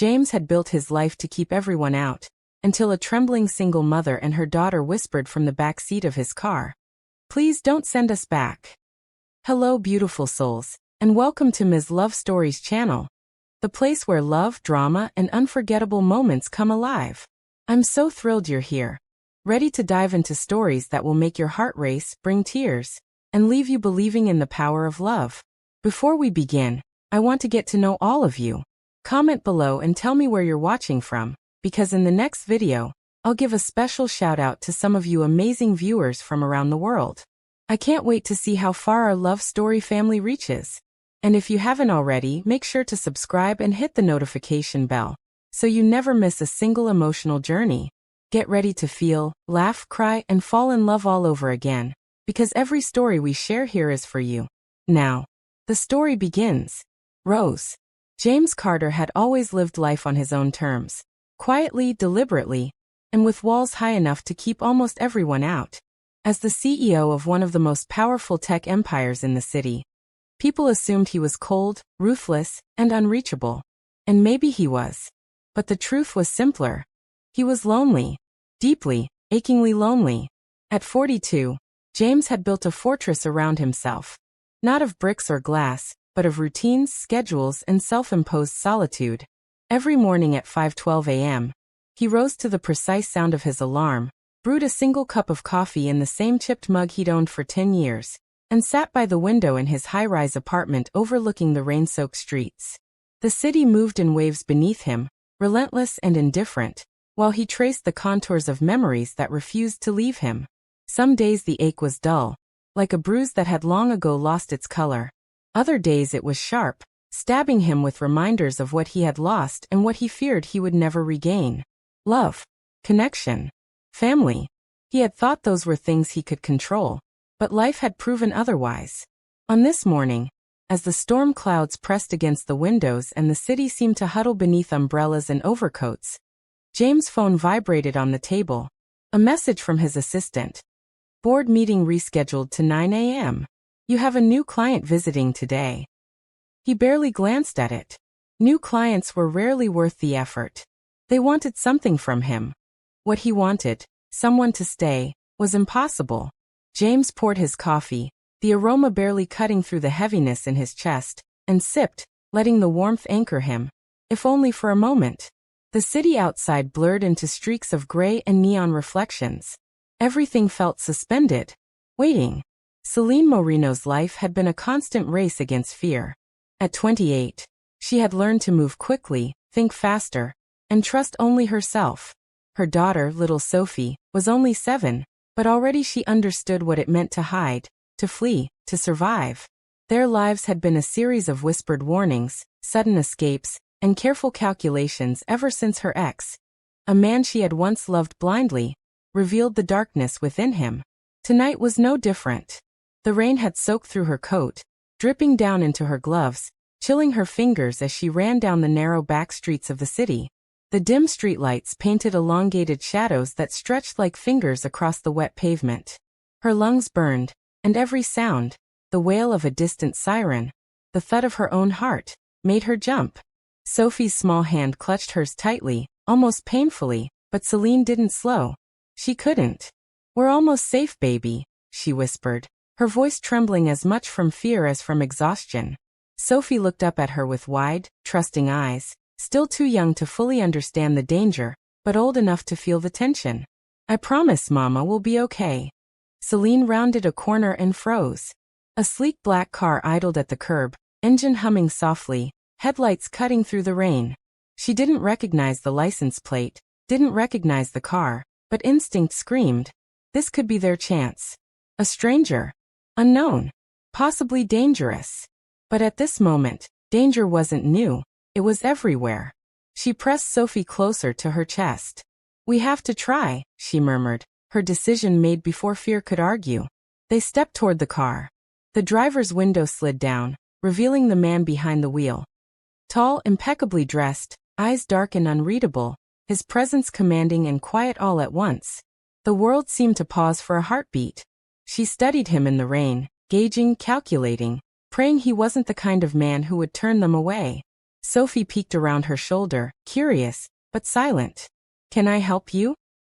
James had built his life to keep everyone out, until a trembling single mother and her daughter whispered from the back seat of his car, "Please don't send us back." Hello beautiful souls, and welcome to Ms. Love Stories channel, the place where love, drama, and unforgettable moments come alive. I'm so thrilled you're here, ready to dive into stories that will make your heart race, bring tears, and leave you believing in the power of love. Before we begin, I want to get to know all of you. Comment below and tell me where you're watching from, because in the next video, I'll give a special shout out to some of you amazing viewers from around the world. I can't wait to see how far our love story family reaches. And if you haven't already, make sure to subscribe and hit the notification bell, so you never miss a single emotional journey. Get ready to feel, laugh, cry, and fall in love all over again, because every story we share here is for you. Now, the story begins. Rose. James Carter had always lived life on his own terms, quietly, deliberately, and with walls high enough to keep almost everyone out. As the CEO of one of the most powerful tech empires in the city, people assumed he was cold, ruthless, and unreachable. And maybe he was. But the truth was simpler. He was lonely. Deeply, achingly lonely. At 42, James had built a fortress around himself. Not of bricks or glass, but of routines, schedules, and self-imposed solitude. Every morning at 5:12 a.m., he rose to the precise sound of his alarm, brewed a single cup of coffee in the same chipped mug he'd owned for 10 years, and sat by the window in his high-rise apartment overlooking the rain-soaked streets. The city moved in waves beneath him, relentless and indifferent, while he traced the contours of memories that refused to leave him. Some days the ache was dull, like a bruise that had long ago lost its color. Other days it was sharp, stabbing him with reminders of what he had lost and what he feared he would never regain. Love, connection, family. He had thought those were things he could control, but life had proven otherwise. On this morning, as the storm clouds pressed against the windows and the city seemed to huddle beneath umbrellas and overcoats, James' phone vibrated on the table. A message from his assistant. Board meeting rescheduled to 9 a.m. You have a new client visiting today. He barely glanced at it. New clients were rarely worth the effort. They wanted something from him. What he wanted, someone to stay, was impossible. James poured his coffee, the aroma barely cutting through the heaviness in his chest, and sipped, letting the warmth anchor him, if only for a moment. The city outside blurred into streaks of gray and neon reflections. Everything felt suspended, waiting. Celine Moreno's life had been a constant race against fear. At 28, she had learned to move quickly, think faster, and trust only herself. Her daughter, little Sophie, was only 7, but already she understood what it meant to hide, to flee, to survive. Their lives had been a series of whispered warnings, sudden escapes, and careful calculations ever since her ex, a man she had once loved blindly, revealed the darkness within him. Tonight was no different. The rain had soaked through her coat, dripping down into her gloves, chilling her fingers as she ran down the narrow back streets of the city. The dim streetlights painted elongated shadows that stretched like fingers across the wet pavement. Her lungs burned, and every sound, the wail of a distant siren, the thud of her own heart, made her jump. Sophie's small hand clutched hers tightly, almost painfully, but Celine didn't slow. She couldn't. "We're almost safe, baby," she whispered, her voice trembling as much from fear as from exhaustion. Sophie looked up at her with wide, trusting eyes, still too young to fully understand the danger, but old enough to feel the tension. "I promise, Mama, we'll be okay." Celine rounded a corner and froze. A sleek black car idled at the curb, engine humming softly, headlights cutting through the rain. She didn't recognize the license plate, didn't recognize the car, but instinct screamed. This could be their chance. A stranger. Unknown. Possibly dangerous. But at this moment, danger wasn't new. It was everywhere. She pressed Sophie closer to her chest. "We have to try," she murmured, her decision made before fear could argue. They stepped toward the car. The driver's window slid down, revealing the man behind the wheel. Tall, impeccably dressed, eyes dark and unreadable, his presence commanding and quiet all at once. The world seemed to pause for a heartbeat. She studied him in the rain, gauging, calculating, praying he wasn't the kind of man who would turn them away. Sophie peeked around her shoulder, curious, but silent. Can I help you?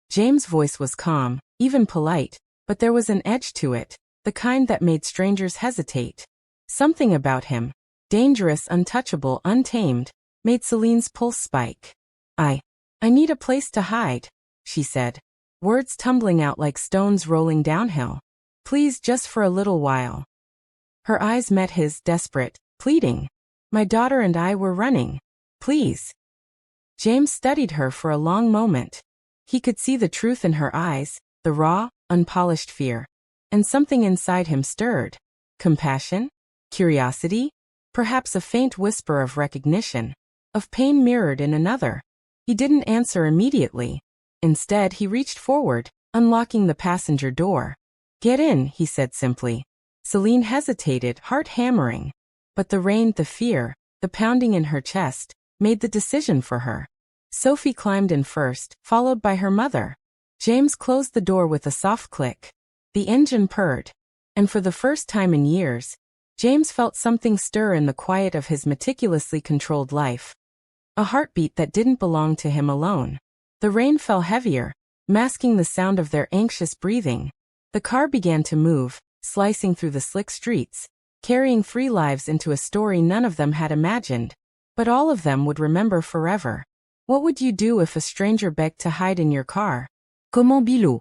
James' voice was calm, even polite, but there was an edge to it, the kind that made strangers hesitate. Something about him, dangerous, untouchable, untamed, made Celine's pulse spike. I need a place to hide, she said, words tumbling out like stones rolling downhill. Please, just for a little while. Her eyes met his, desperate, pleading. My daughter and I were running. Please. James studied her for a long moment. He could see the truth in her eyes, the raw, unpolished fear. And something inside him stirred. Compassion? Curiosity? Perhaps a faint whisper of recognition. Of pain mirrored in another. He didn't answer immediately. Instead, he reached forward, unlocking the passenger door. Get in, he said simply. Celine hesitated, heart hammering. But the rain, the fear, the pounding in her chest, made the decision for her. Sophie climbed in first, followed by her mother. James closed the door with a soft click. The engine purred. And for the first time in years, James felt something stir in the quiet of his meticulously controlled life. A heartbeat that didn't belong to him alone. The rain fell heavier, masking the sound of their anxious breathing. The car began to move, slicing through the slick streets, carrying 3 lives into a story none of them had imagined, but all of them would remember forever. What would you do if a stranger begged to hide in your car? Comment Bilou?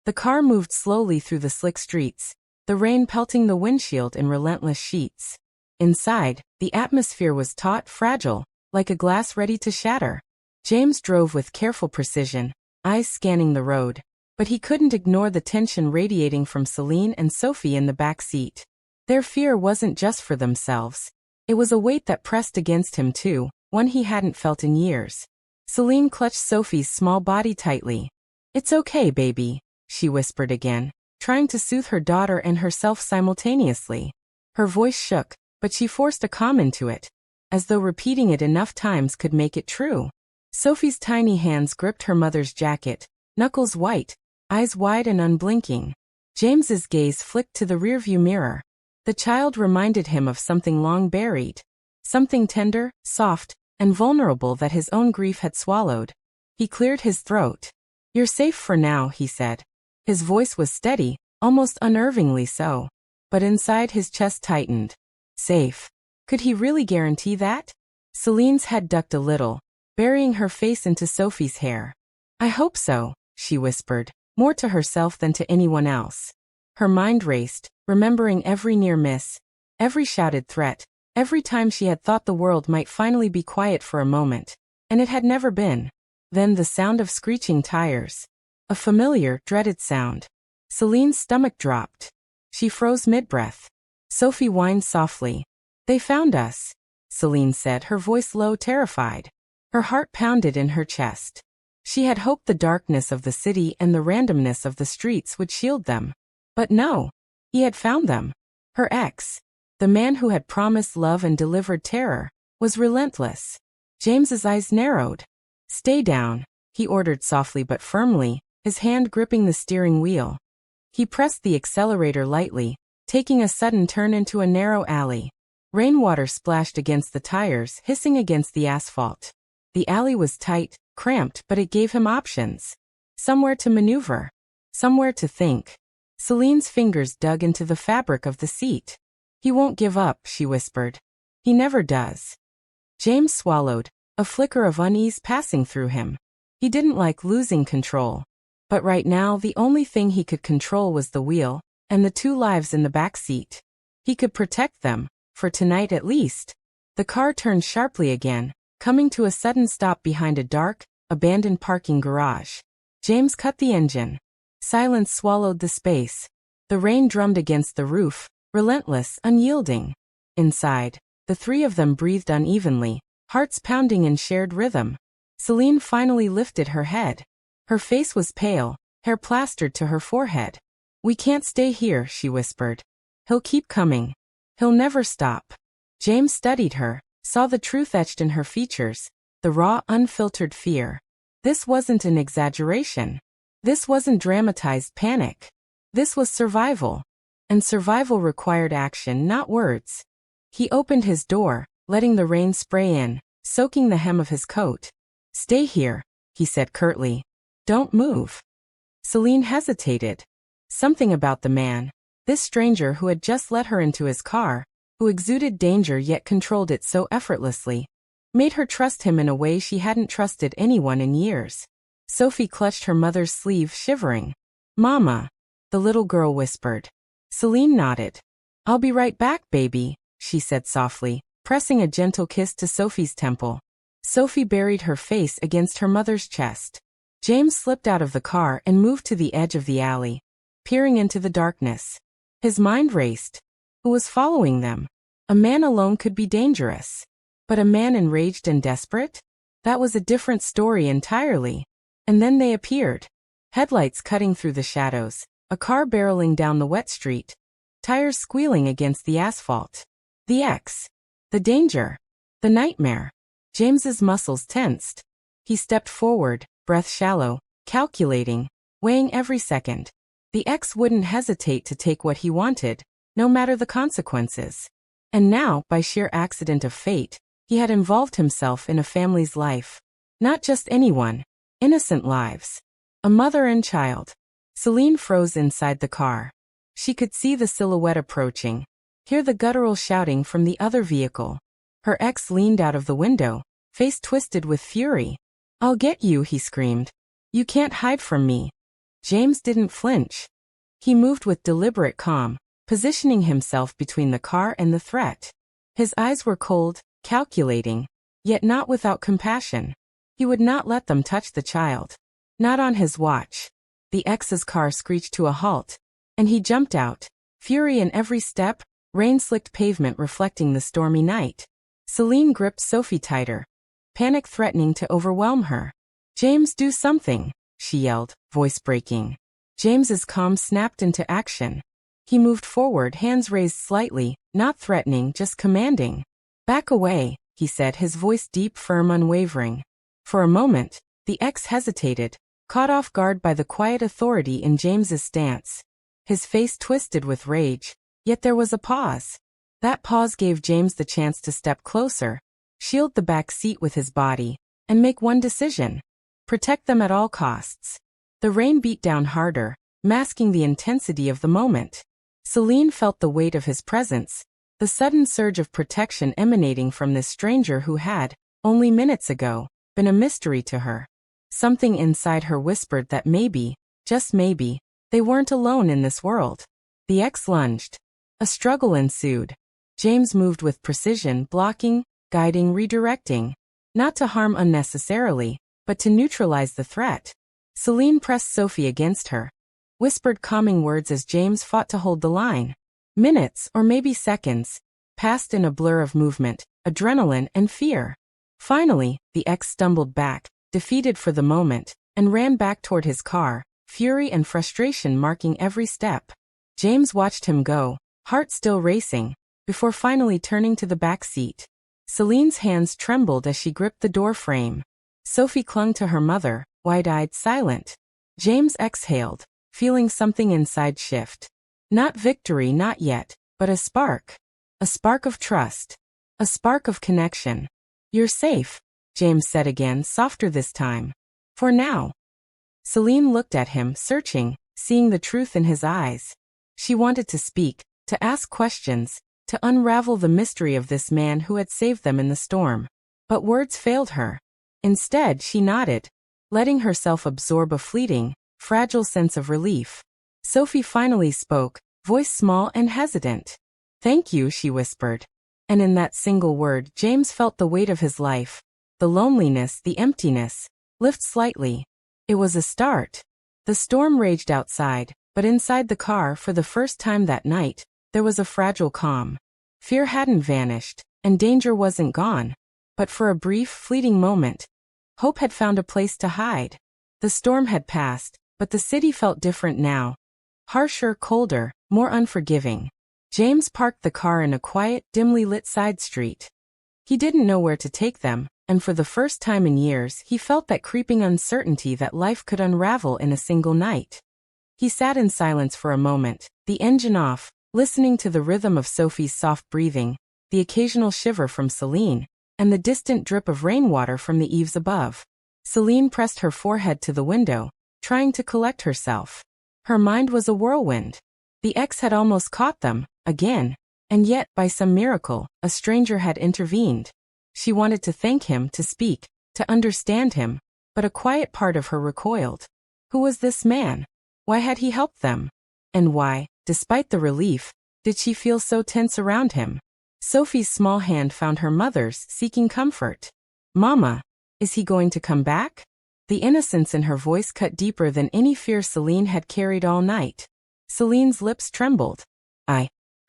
The car moved slowly through the slick streets, the rain pelting the windshield in relentless sheets. Inside, the atmosphere was taut, fragile, like a glass ready to shatter. James drove with careful precision, eyes scanning the road, but he couldn't ignore the tension radiating from Celine and Sophie in the back seat. Their fear wasn't just for themselves. It was a weight that pressed against him too, one he hadn't felt in years. Celine clutched Sophie's small body tightly. It's okay, baby, she whispered again, trying to soothe her daughter and herself simultaneously. Her voice shook, but she forced a calm into it, as though repeating it enough times could make it true. Sophie's tiny hands gripped her mother's jacket, knuckles white, eyes wide and unblinking. James's gaze flicked to the rearview mirror. The child reminded him of something long buried. Something tender, soft, and vulnerable that his own grief had swallowed. He cleared his throat. You're safe for now, he said. His voice was steady, almost unnervingly so. But inside his chest tightened. Safe. Could he really guarantee that? Celine's head ducked a little, burying her face into Sophie's hair. I hope so, she whispered, more to herself than to anyone else. Her mind raced, remembering every near miss, every shouted threat, every time she had thought the world might finally be quiet for a moment, and it had never been. Then the sound of screeching tires. A familiar, dreaded sound. Celine's stomach dropped. She froze mid-breath. Sophie whined softly. They found us, Celine said, her voice low, terrified. Her heart pounded in her chest. She had hoped the darkness of the city and the randomness of the streets would shield them. But no. He had found them. Her ex, the man who had promised love and delivered terror, was relentless. James's eyes narrowed. Stay down, he ordered softly but firmly, his hand gripping the steering wheel. He pressed the accelerator lightly, taking a sudden turn into a narrow alley. Rainwater splashed against the tires, hissing against the asphalt. The alley was tight, cramped, but it gave him options. Somewhere to maneuver. Somewhere to think. Celine's fingers dug into the fabric of the seat. He won't give up, she whispered. He never does. James swallowed, a flicker of unease passing through him. He didn't like losing control. But right now the only thing he could control was the wheel, and the 2 lives in the back seat. He could protect them, for tonight at least. The car turned sharply again, coming to a sudden stop behind a dark, abandoned parking garage. James cut the engine. Silence swallowed the space. The rain drummed against the roof, relentless, unyielding. Inside, the 3 of them breathed unevenly, hearts pounding in shared rhythm. Celine finally lifted her head. Her face was pale, hair plastered to her forehead. We can't stay here, she whispered. He'll keep coming. He'll never stop. James studied her, saw the truth etched in her features, the raw, unfiltered fear. This wasn't an exaggeration. This wasn't dramatized panic. This was survival. And survival required action, not words. He opened his door, letting the rain spray in, soaking the hem of his coat. "Stay here," he said curtly. "Don't move." Celine hesitated. Something about the man, this stranger who had just let her into his car, who exuded danger yet controlled it so effortlessly, made her trust him in a way she hadn't trusted anyone in years. Sophie clutched her mother's sleeve, shivering. "Mama," the little girl whispered. Celine nodded. "I'll be right back, baby," she said softly, pressing a gentle kiss to Sophie's temple. Sophie buried her face against her mother's chest. James slipped out of the car and moved to the edge of the alley, peering into the darkness. His mind raced. Who was following them? A man alone could be dangerous. But a man enraged and desperate? That was a different story entirely. And then they appeared. Headlights cutting through the shadows, a car barreling down the wet street, tires squealing against the asphalt. The X. The danger. The nightmare. James's muscles tensed. He stepped forward, breath shallow, calculating, weighing every second. The X wouldn't hesitate to take what he wanted, no matter the consequences. And now, by sheer accident of fate, he had involved himself in a family's life. Not just anyone. Innocent lives. A mother and child. Celine froze inside the car. She could see the silhouette approaching, hear the guttural shouting from the other vehicle. Her ex leaned out of the window, face twisted with fury. "I'll get you," he screamed. "You can't hide from me." James didn't flinch. He moved with deliberate calm, positioning himself between the car and the threat. His eyes were cold, calculating, yet not without compassion. He would not let them touch the child. Not on his watch. The ex's car screeched to a halt, and he jumped out, fury in every step, rain-slicked pavement reflecting the stormy night. Celine gripped Sophie tighter, panic threatening to overwhelm her. "James, do something," she yelled, voice breaking. James's calm snapped into action. He moved forward, hands raised slightly, not threatening, just commanding. "Back away," he said, his voice deep, firm, unwavering. For a moment, the ex hesitated, caught off guard by the quiet authority in James's stance. His face twisted with rage, yet there was a pause. That pause gave James the chance to step closer, shield the back seat with his body, and make one decision. Protect them at all costs. The rain beat down harder, masking the intensity of the moment. Celine felt the weight of his presence, the sudden surge of protection emanating from this stranger who had, only minutes ago, been a mystery to her. Something inside her whispered that maybe, just maybe, they weren't alone in this world. The ex lunged. A struggle ensued. James moved with precision, blocking, guiding, redirecting. Not to harm unnecessarily, but to neutralize the threat. Celine pressed Sophie against her, whispered calming words as James fought to hold the line. Minutes, or maybe seconds, passed in a blur of movement, adrenaline, and fear. Finally, the ex stumbled back, defeated for the moment, and ran back toward his car, fury and frustration marking every step. James watched him go, heart still racing, before finally turning to the back seat. Celine's hands trembled as she gripped the door frame. Sophie clung to her mother, wide-eyed, silent. James exhaled, feeling something inside shift. Not victory, not yet, but a spark. A spark of trust. A spark of connection. "You're safe," James said again, softer this time. "For now." Celine looked at him, searching, seeing the truth in his eyes. She wanted to speak, to ask questions, to unravel the mystery of this man who had saved them in the storm. But words failed her. Instead, she nodded, letting herself absorb a fleeting, fragile sense of relief. Sophie finally spoke, voice small and hesitant. "Thank you," she whispered. And in that single word, James felt the weight of his life, the loneliness, the emptiness, lift slightly. It was a start. The storm raged outside, but inside the car, for the first time that night, there was a fragile calm. Fear hadn't vanished, and danger wasn't gone. But for a brief, fleeting moment, hope had found a place to hide. The storm had passed, but the city felt different now. Harsher, colder, more unforgiving. James parked the car in a quiet, dimly lit side street. He didn't know where to take them, and for the first time in years he felt that creeping uncertainty that life could unravel in a single night. He sat in silence for a moment, the engine off, listening to the rhythm of Sophie's soft breathing, the occasional shiver from Celine, and the distant drip of rainwater from the eaves above. Celine pressed her forehead to the window, trying to collect herself. Her mind was a whirlwind. The ex had almost caught them, again, and yet, by some miracle, a stranger had intervened. She wanted to thank him, to speak, to understand him, but a quiet part of her recoiled. Who was this man? Why had he helped them? And why, despite the relief, did she feel so tense around him? Sophie's small hand found her mother's, seeking comfort. "Mama, is he going to come back?" The innocence in her voice cut deeper than any fear Celine had carried all night. Celine's lips trembled.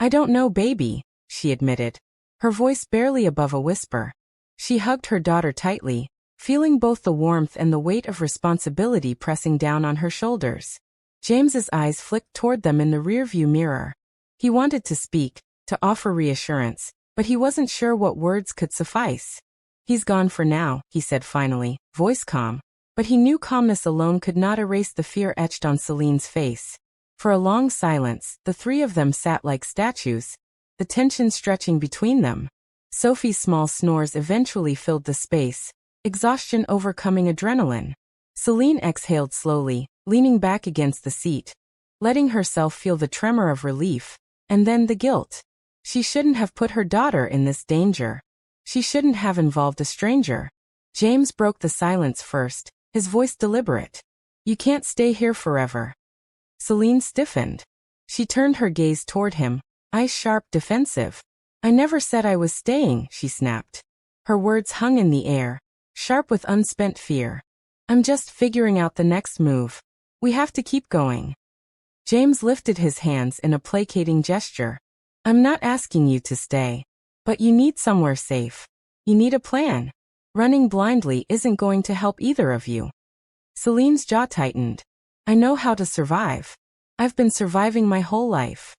I don't know, baby," she admitted, her voice barely above a whisper. She hugged her daughter tightly, feeling both the warmth and the weight of responsibility pressing down on her shoulders. James's eyes flicked toward them in the rearview mirror. He wanted to speak, to offer reassurance, but he wasn't sure what words could suffice. "He's gone for now," he said finally, voice calm, but he knew calmness alone could not erase the fear etched on Celine's face. For a long silence, the three of them sat like statues, the tension stretching between them. Sophie's small snores eventually filled the space, exhaustion overcoming adrenaline. Celine exhaled slowly, leaning back against the seat, letting herself feel the tremor of relief, and then the guilt. She shouldn't have put her daughter in this danger. She shouldn't have involved a stranger. James broke the silence first, his voice deliberate. "You can't stay here forever." Celine stiffened. She turned her gaze toward him, eyes sharp, defensive. "I never said I was staying," she snapped. Her words hung in the air, sharp with unspent fear. "I'm just figuring out the next move. We have to keep going." James lifted his hands in a placating gesture. "I'm not asking you to stay. But you need somewhere safe. You need a plan. Running blindly isn't going to help either of you." Celine's jaw tightened. "I know how to survive. I've been surviving my whole life."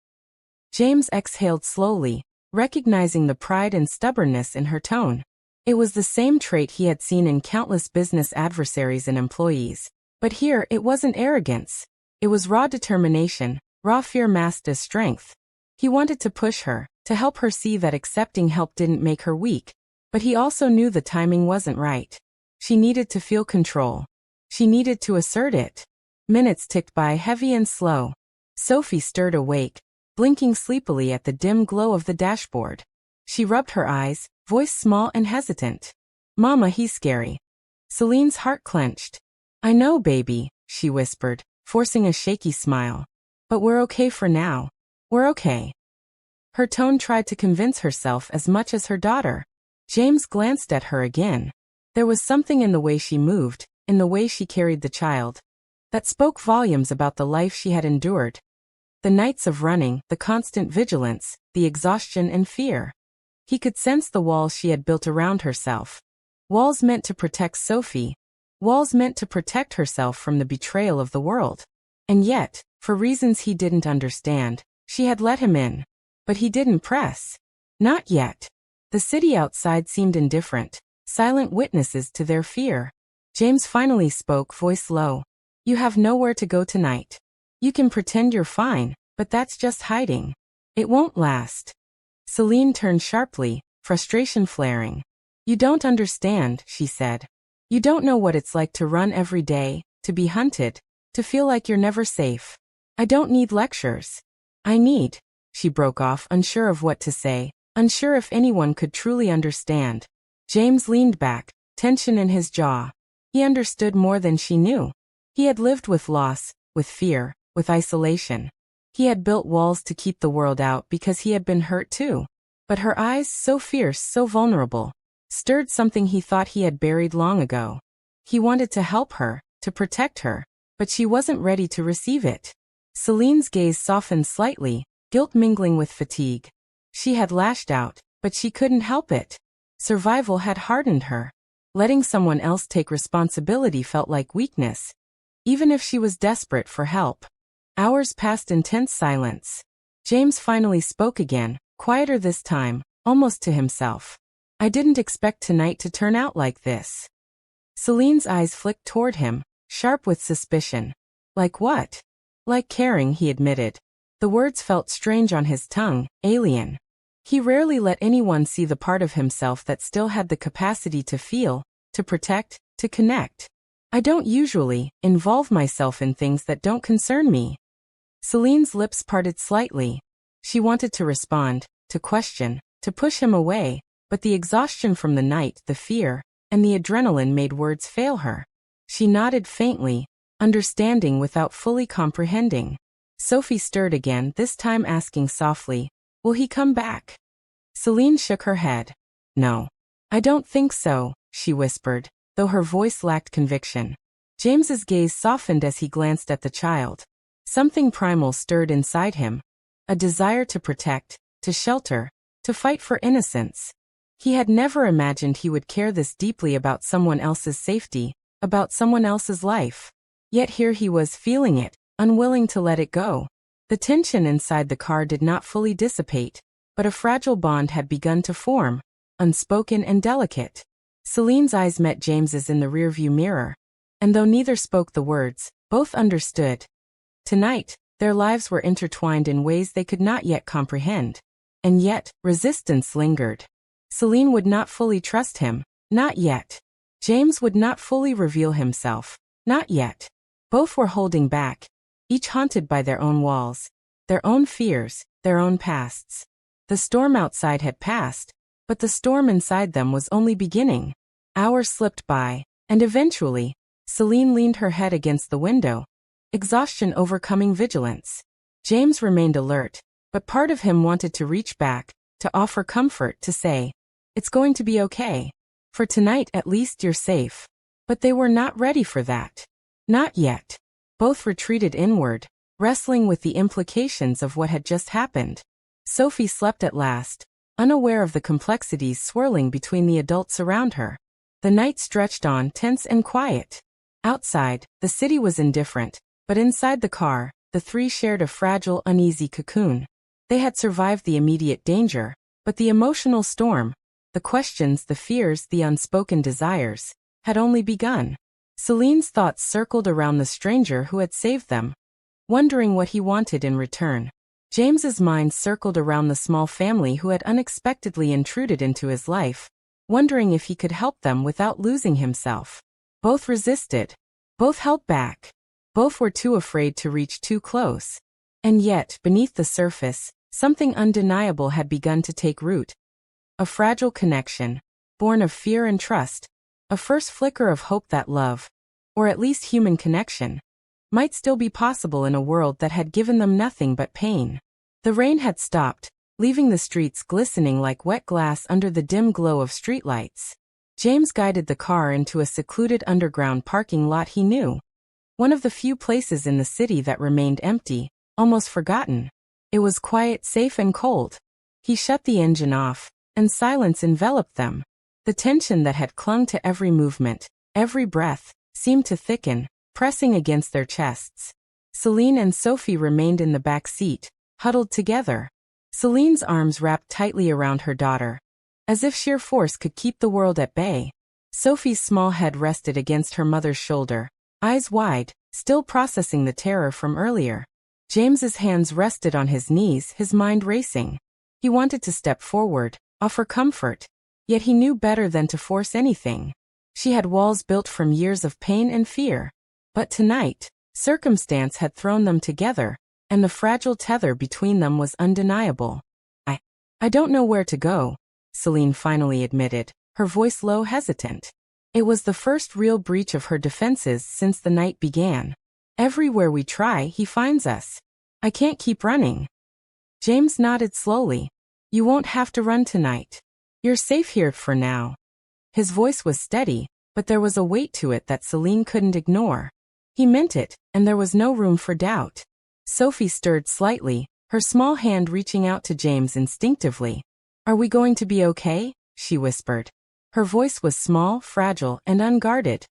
James exhaled slowly, recognizing the pride and stubbornness in her tone. It was the same trait he had seen in countless business adversaries and employees. But here it wasn't arrogance. It was raw determination, raw fear masked as strength. He wanted to push her, to help her see that accepting help didn't make her weak. But he also knew the timing wasn't right. She needed to feel control. She needed to assert it. Minutes ticked by, heavy and slow. Sophie stirred awake, blinking sleepily at the dim glow of the dashboard. She rubbed her eyes, voice small and hesitant. "Mama, he's scary." Celine's heart clenched. "I know, baby," she whispered, forcing a shaky smile. "But we're okay for now. We're okay." Her tone tried to convince herself as much as her daughter. James glanced at her again. There was something in the way she moved, in the way she carried the child, that spoke volumes about the life she had endured. The nights of running, the constant vigilance, the exhaustion and fear. He could sense the walls she had built around herself. Walls meant to protect Sophie. Walls meant to protect herself from the betrayal of the world. And yet, for reasons he didn't understand, she had let him in. But he didn't press. Not yet. The city outside seemed indifferent, silent witnesses to their fear. James finally spoke, voice low. "You have nowhere to go tonight. You can pretend you're fine, but that's just hiding. It won't last." Celine turned sharply, frustration flaring. "You don't understand," she said. "You don't know what it's like to run every day, to be hunted, to feel like you're never safe. I don't need lectures. I need—" She broke off, unsure of what to say, unsure if anyone could truly understand. James leaned back, tension in his jaw. He understood more than she knew. He had lived with loss, with fear, with isolation. He had built walls to keep the world out because he had been hurt too. But her eyes, so fierce, so vulnerable, stirred something he thought he had buried long ago. He wanted to help her, to protect her, but she wasn't ready to receive it. Celine's gaze softened slightly, guilt mingling with fatigue. She had lashed out, but she couldn't help it. Survival had hardened her. Letting someone else take responsibility felt like weakness, even if she was desperate for help. Hours passed in tense silence. James finally spoke again, quieter this time, almost to himself. "I didn't expect tonight to turn out like this." Celine's eyes flicked toward him, sharp with suspicion. "Like what?" "Like caring," he admitted. The words felt strange on his tongue, alien. He rarely let anyone see the part of himself that still had the capacity to feel, to protect, to connect. I don't usually involve myself in things that don't concern me. Celine's lips parted slightly. She wanted to respond, to question, to push him away, but the exhaustion from the night, the fear, and the adrenaline made words fail her. She nodded faintly, understanding without fully comprehending. Sophie stirred again, this time asking softly, "Will he come back?" Celine shook her head. "No. I don't think so," she whispered, though her voice lacked conviction. James's gaze softened as he glanced at the child. Something primal stirred inside him. A desire to protect, to shelter, to fight for innocence. He had never imagined he would care this deeply about someone else's safety, about someone else's life. Yet here he was feeling it, unwilling to let it go. The tension inside the car did not fully dissipate, but a fragile bond had begun to form, unspoken and delicate. Celine's eyes met James's in the rearview mirror, and though neither spoke the words, both understood. Tonight, their lives were intertwined in ways they could not yet comprehend. And yet, resistance lingered. Celine would not fully trust him, not yet. James would not fully reveal himself, not yet. Both were holding back, each haunted by their own walls, their own fears, their own pasts. The storm outside had passed, but the storm inside them was only beginning. Hours slipped by, and eventually, Celine leaned her head against the window, exhaustion overcoming vigilance. James remained alert, but part of him wanted to reach back, to offer comfort, to say, "It's going to be okay. For tonight at least you're safe." But they were not ready for that. Not yet. Both retreated inward, wrestling with the implications of what had just happened. Sophie slept at last, unaware of the complexities swirling between the adults around her. The night stretched on, tense and quiet. Outside, the city was indifferent, but inside the car, the three shared a fragile, uneasy cocoon. They had survived the immediate danger, but the emotional storm, the questions, the fears, the unspoken desires, had only begun. Celine's thoughts circled around the stranger who had saved them, wondering what he wanted in return. James's mind circled around the small family who had unexpectedly intruded into his life, wondering if he could help them without losing himself. Both resisted. Both held back. Both were too afraid to reach too close. And yet, beneath the surface, something undeniable had begun to take root. A fragile connection, born of fear and trust, a first flicker of hope that love, or at least human connection, might still be possible in a world that had given them nothing but pain. The rain had stopped, leaving the streets glistening like wet glass under the dim glow of streetlights. James guided the car into a secluded underground parking lot he knew. One of the few places in the city that remained empty, almost forgotten. It was quiet, safe and cold. He shut the engine off, and silence enveloped them. The tension that had clung to every movement, every breath, seemed to thicken, pressing against their chests. Celine and Sophie remained in the back seat, huddled together. Celine's arms wrapped tightly around her daughter, as if sheer force could keep the world at bay. Sophie's small head rested against her mother's shoulder, eyes wide, still processing the terror from earlier. James's hands rested on his knees, his mind racing. He wanted to step forward, offer comfort, yet he knew better than to force anything. She had walls built from years of pain and fear. But tonight, circumstance had thrown them together, and the fragile tether between them was undeniable. I don't know where to go," Celine finally admitted, her voice low, hesitant. It was the first real breach of her defenses since the night began. "Everywhere we try, he finds us. I can't keep running." James nodded slowly. "You won't have to run tonight. You're safe here for now." His voice was steady, but there was a weight to it that Celine couldn't ignore. He meant it, and there was no room for doubt. Sophie stirred slightly, her small hand reaching out to James instinctively. "Are we going to be okay?" she whispered. Her voice was small, fragile, and unguarded.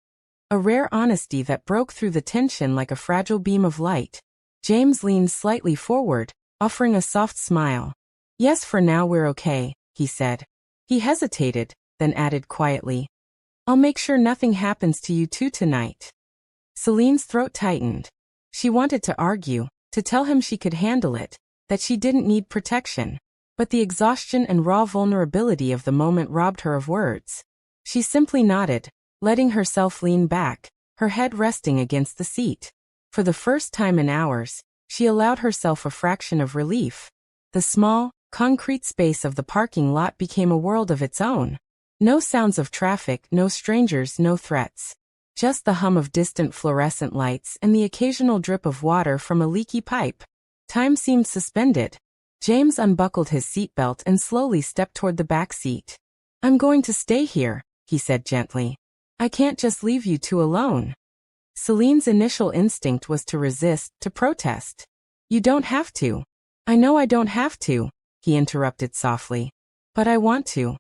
A rare honesty that broke through the tension like a fragile beam of light. James leaned slightly forward, offering a soft smile. "Yes, for now we're okay," he said. He hesitated, then added quietly, "I'll make sure nothing happens to you two tonight." Celine's throat tightened. She wanted to argue, to tell him she could handle it, that she didn't need protection. But the exhaustion and raw vulnerability of the moment robbed her of words. She simply nodded, letting herself lean back, her head resting against the seat. For the first time in hours, she allowed herself a fraction of relief. The small, concrete space of the parking lot became a world of its own. No sounds of traffic, no strangers, no threats. Just the hum of distant fluorescent lights and the occasional drip of water from a leaky pipe. Time seemed suspended. James unbuckled his seatbelt and slowly stepped toward the back seat. "I'm going to stay here," he said gently. "I can't just leave you two alone." Celine's initial instinct was to resist, to protest. "You don't have to." "I know I don't have to," he interrupted softly. "But I want to."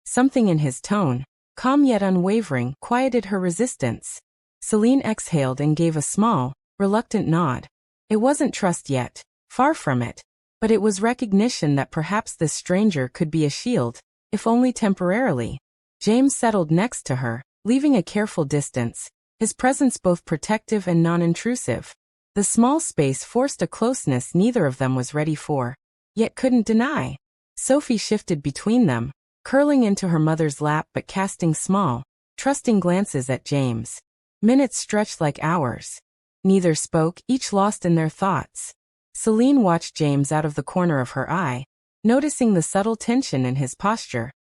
Something in his tone, calm yet unwavering, quieted her resistance. Celine exhaled and gave a small, reluctant nod. It wasn't trust yet, far from it, but it was recognition that perhaps this stranger could be a shield, if only temporarily. James settled next to her, leaving a careful distance, his presence both protective and non-intrusive. The small space forced a closeness neither of them was ready for, yet couldn't deny. Sophie shifted between them, curling into her mother's lap but casting small, trusting glances at James. Minutes stretched like hours. Neither spoke, each lost in their thoughts. Celine watched James out of the corner of her eye, noticing the subtle tension in his posture,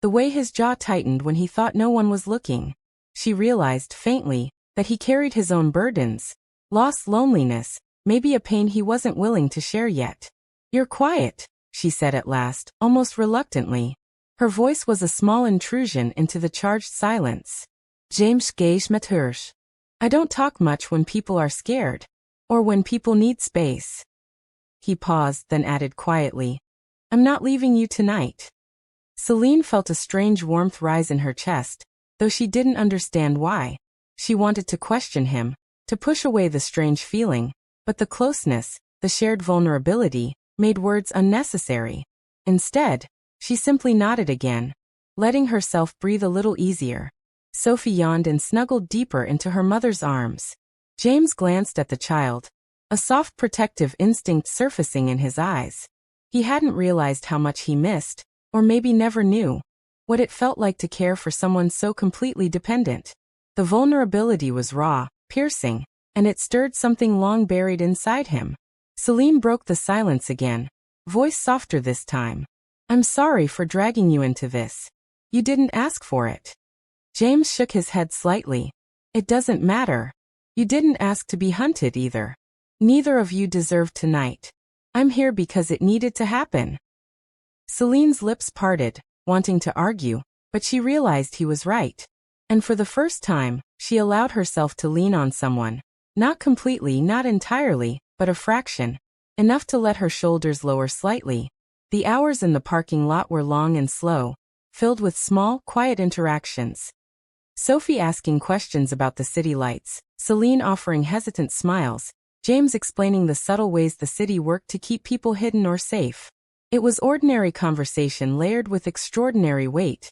the way his jaw tightened when he thought no one was looking. She realized, faintly, that he carried his own burdens, loss, loneliness, maybe a pain he wasn't willing to share yet. "You're quiet," she said at last, almost reluctantly. Her voice was a small intrusion into the charged silence. "James gaze met hers. I don't talk much when people are scared, or when people need space." He paused, then added quietly, "I'm not leaving you tonight." Celine felt a strange warmth rise in her chest, though she didn't understand why. She wanted to question him, to push away the strange feeling, but the closeness, the shared vulnerability, made words unnecessary. Instead, she simply nodded again, letting herself breathe a little easier. Sophie yawned and snuggled deeper into her mother's arms. James glanced at the child, a soft protective instinct surfacing in his eyes. He hadn't realized how much he missed, or maybe never knew, what it felt like to care for someone so completely dependent. The vulnerability was raw, piercing, and it stirred something long buried inside him. Celine broke the silence again, voice softer this time. "I'm sorry for dragging you into this. You didn't ask for it." James shook his head slightly. "It doesn't matter. You didn't ask to be hunted either. Neither of you deserved tonight. I'm here because it needed to happen." Celine's lips parted, wanting to argue, but she realized he was right. And for the first time, she allowed herself to lean on someone. Not completely, not entirely, but a fraction. Enough to let her shoulders lower slightly. The hours in the parking lot were long and slow, filled with small, quiet interactions. Sophie asking questions about the city lights, Celine offering hesitant smiles, James explaining the subtle ways the city worked to keep people hidden or safe. It was ordinary conversation layered with extraordinary weight.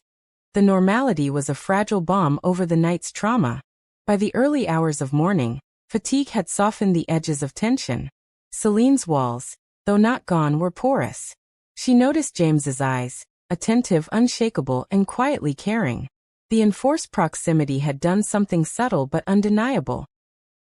The normality was a fragile bomb over the night's trauma. By the early hours of morning, fatigue had softened the edges of tension. Celine's walls, though not gone, were porous. She noticed James's eyes, attentive, unshakable, and quietly caring. The enforced proximity had done something subtle but undeniable.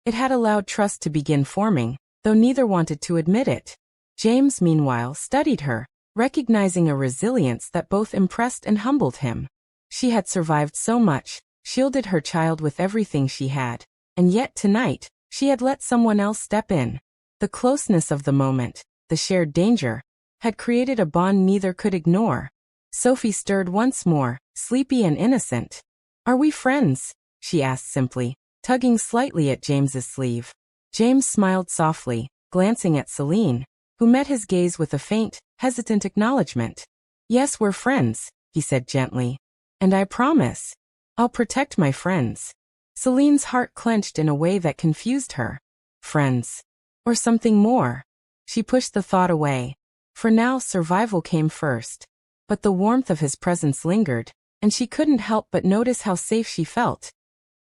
It had allowed trust to begin forming, though neither wanted to admit it. James, meanwhile, studied her, recognizing a resilience that both impressed and humbled him. She had survived so much, shielded her child with everything she had, and yet tonight, she had let someone else step in. The closeness of the moment, the shared danger, had created a bond neither could ignore. Sophie stirred once more, sleepy and innocent. "Are we friends?" she asked simply, tugging slightly at James's sleeve. James smiled softly, glancing at Celine, who met his gaze with a faint, hesitant acknowledgement. "Yes, we're friends," he said gently. "And I promise, I'll protect my friends." Celine's heart clenched in a way that confused her. Friends. Or something more. She pushed the thought away. For now, survival came first. But the warmth of his presence lingered, and she couldn't help but notice how safe she felt.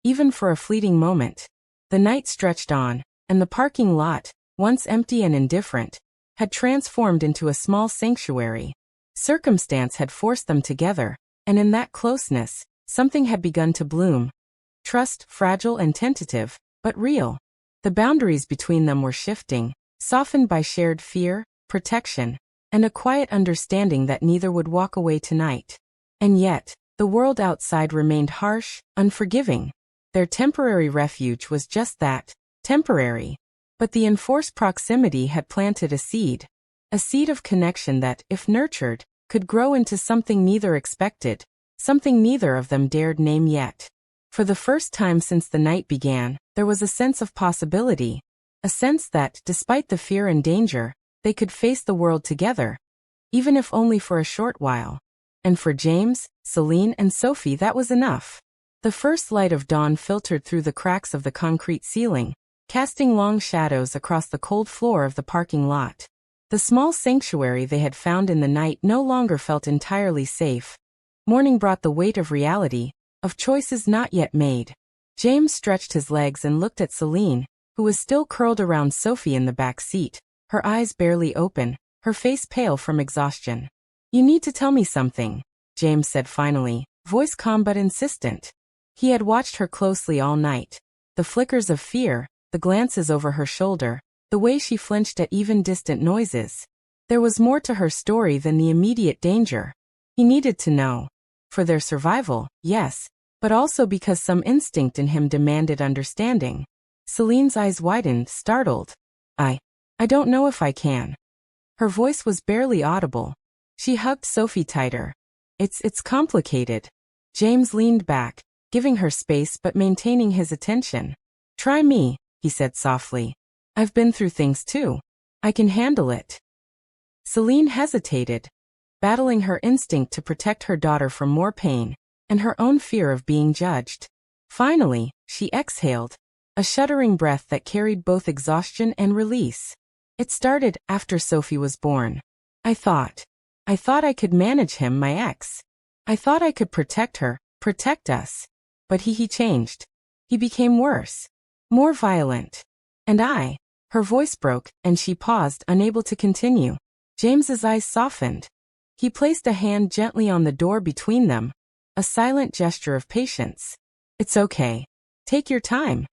Even for a fleeting moment. The night stretched on, and the parking lot, once empty and indifferent, had transformed into a small sanctuary. Circumstance had forced them together, and in that closeness, something had begun to bloom. Trust, fragile and tentative, but real. The boundaries between them were shifting, softened by shared fear, protection, and a quiet understanding that neither would walk away tonight. And yet, the world outside remained harsh, unforgiving. Their temporary refuge was just that, temporary. But the enforced proximity had planted a seed of connection that, if nurtured, could grow into something neither expected, something neither of them dared name yet. For the first time since the night began, there was a sense of possibility, a sense that, despite the fear and danger, they could face the world together, even if only for a short while. And for James, Celine, and Sophie that was enough. The first light of dawn filtered through the cracks of the concrete ceiling, casting long shadows across the cold floor of the parking lot. The small sanctuary they had found in the night no longer felt entirely safe. Morning brought the weight of reality, of choices not yet made. James stretched his legs and looked at Celine, who was still curled around Sophie in the back seat, her eyes barely open, her face pale from exhaustion. "You need to tell me something," James said finally, voice calm but insistent. He had watched her closely all night. The flickers of fear, the glances over her shoulder, the way she flinched at even distant noises. There was more to her story than the immediate danger. He needed to know. For their survival, yes, but also because some instinct in him demanded understanding. Celine's eyes widened, startled. I don't know if I can." Her voice was barely audible. She hugged Sophie tighter. It's complicated." James leaned back, giving her space but maintaining his attention. "Try me," he said softly. "I've been through things too. I can handle it." Celine hesitated, battling her instinct to protect her daughter from more pain, and her own fear of being judged. Finally, she exhaled, a shuddering breath that carried both exhaustion and release. "It started after Sophie was born. I thought I could manage him, my ex. I thought I could protect her, protect us. But he changed. He became worse, more violent. And her voice broke, and she paused, unable to continue. James's eyes softened. He placed a hand gently on the door between them, a silent gesture of patience. "It's okay. Take your time."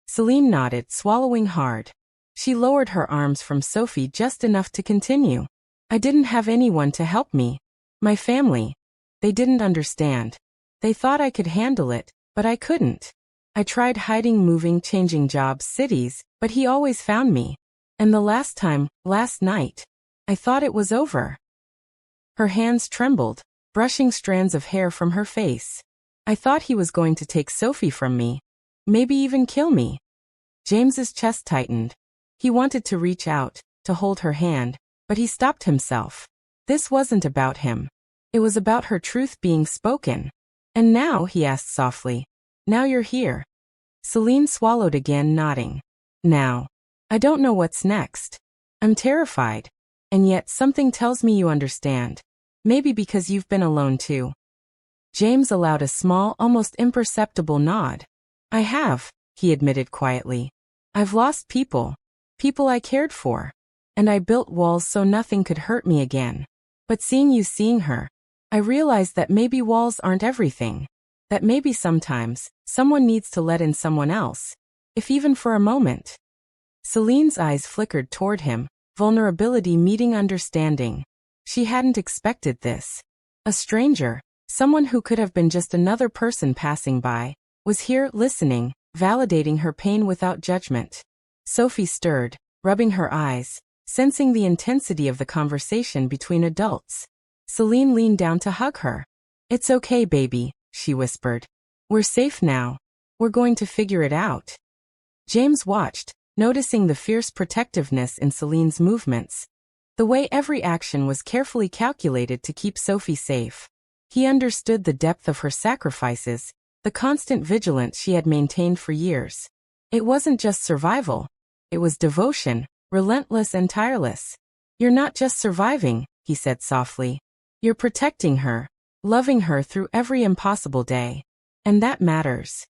Celine nodded, swallowing hard. She lowered her arms from Sophie just enough to continue. "I didn't have anyone to help me. My family. They didn't understand. They thought I could handle it, but I couldn't. I tried hiding, moving, changing jobs, cities, but he always found me. And the last time, last night, I thought it was over." Her hands trembled, brushing strands of hair from her face. "I thought he was going to take Sophie from me. Maybe even kill me." James's chest tightened. He wanted to reach out, to hold her hand, but he stopped himself. This wasn't about him. It was about her truth being spoken. "And now," he asked softly, "now you're here." Celine swallowed again, nodding. "Now. I don't know what's next. I'm terrified. And yet something tells me you understand. Maybe because you've been alone too." James allowed a small, almost imperceptible nod. "I have," he admitted quietly. "I've lost people I cared for. And I built walls so nothing could hurt me again. But seeing her, I realized that maybe walls aren't everything. That maybe sometimes, someone needs to let in someone else, if even for a moment." Celine's eyes flickered toward him, vulnerability meeting understanding. She hadn't expected this. A stranger, someone who could have been just another person passing by, was here, listening, validating her pain without judgment. Sophie stirred, rubbing her eyes, sensing the intensity of the conversation between adults. Celine leaned down to hug her. "It's okay, baby," she whispered. "We're safe now. We're going to figure it out." James watched, noticing the fierce protectiveness in Celine's movements. The way every action was carefully calculated to keep Sophie safe. He understood the depth of her sacrifices, the constant vigilance she had maintained for years. It wasn't just survival. It was devotion, relentless and tireless. "You're not just surviving," he said softly. "You're protecting her, loving her through every impossible day. And that matters."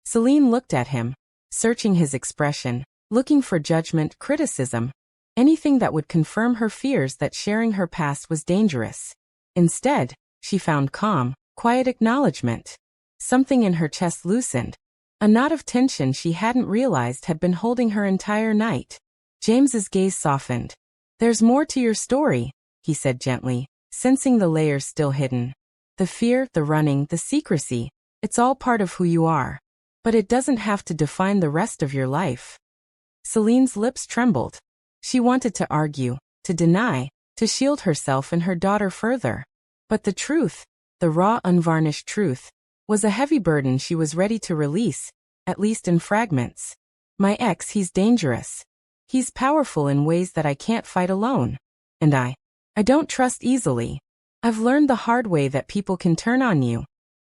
Celine looked at him, searching his expression, looking for judgment, criticism. anything that would confirm her fears that sharing her past was dangerous. Instead, she found calm, quiet acknowledgement. Something in her chest loosened. A knot of tension she hadn't realized had been holding her entire night. James's gaze softened. "There's more to your story," he said gently, sensing the layers still hidden. "The fear, the running, the secrecy, it's all part of who you are. But it doesn't have to define the rest of your life." Celine's lips trembled. She wanted to argue, to deny, to shield herself and her daughter further. But the truth, the raw, unvarnished truth, was a heavy burden she was ready to release, at least in fragments. "My ex, he's dangerous. He's powerful in ways that I can't fight alone. And I don't trust easily. I've learned the hard way that people can turn on you,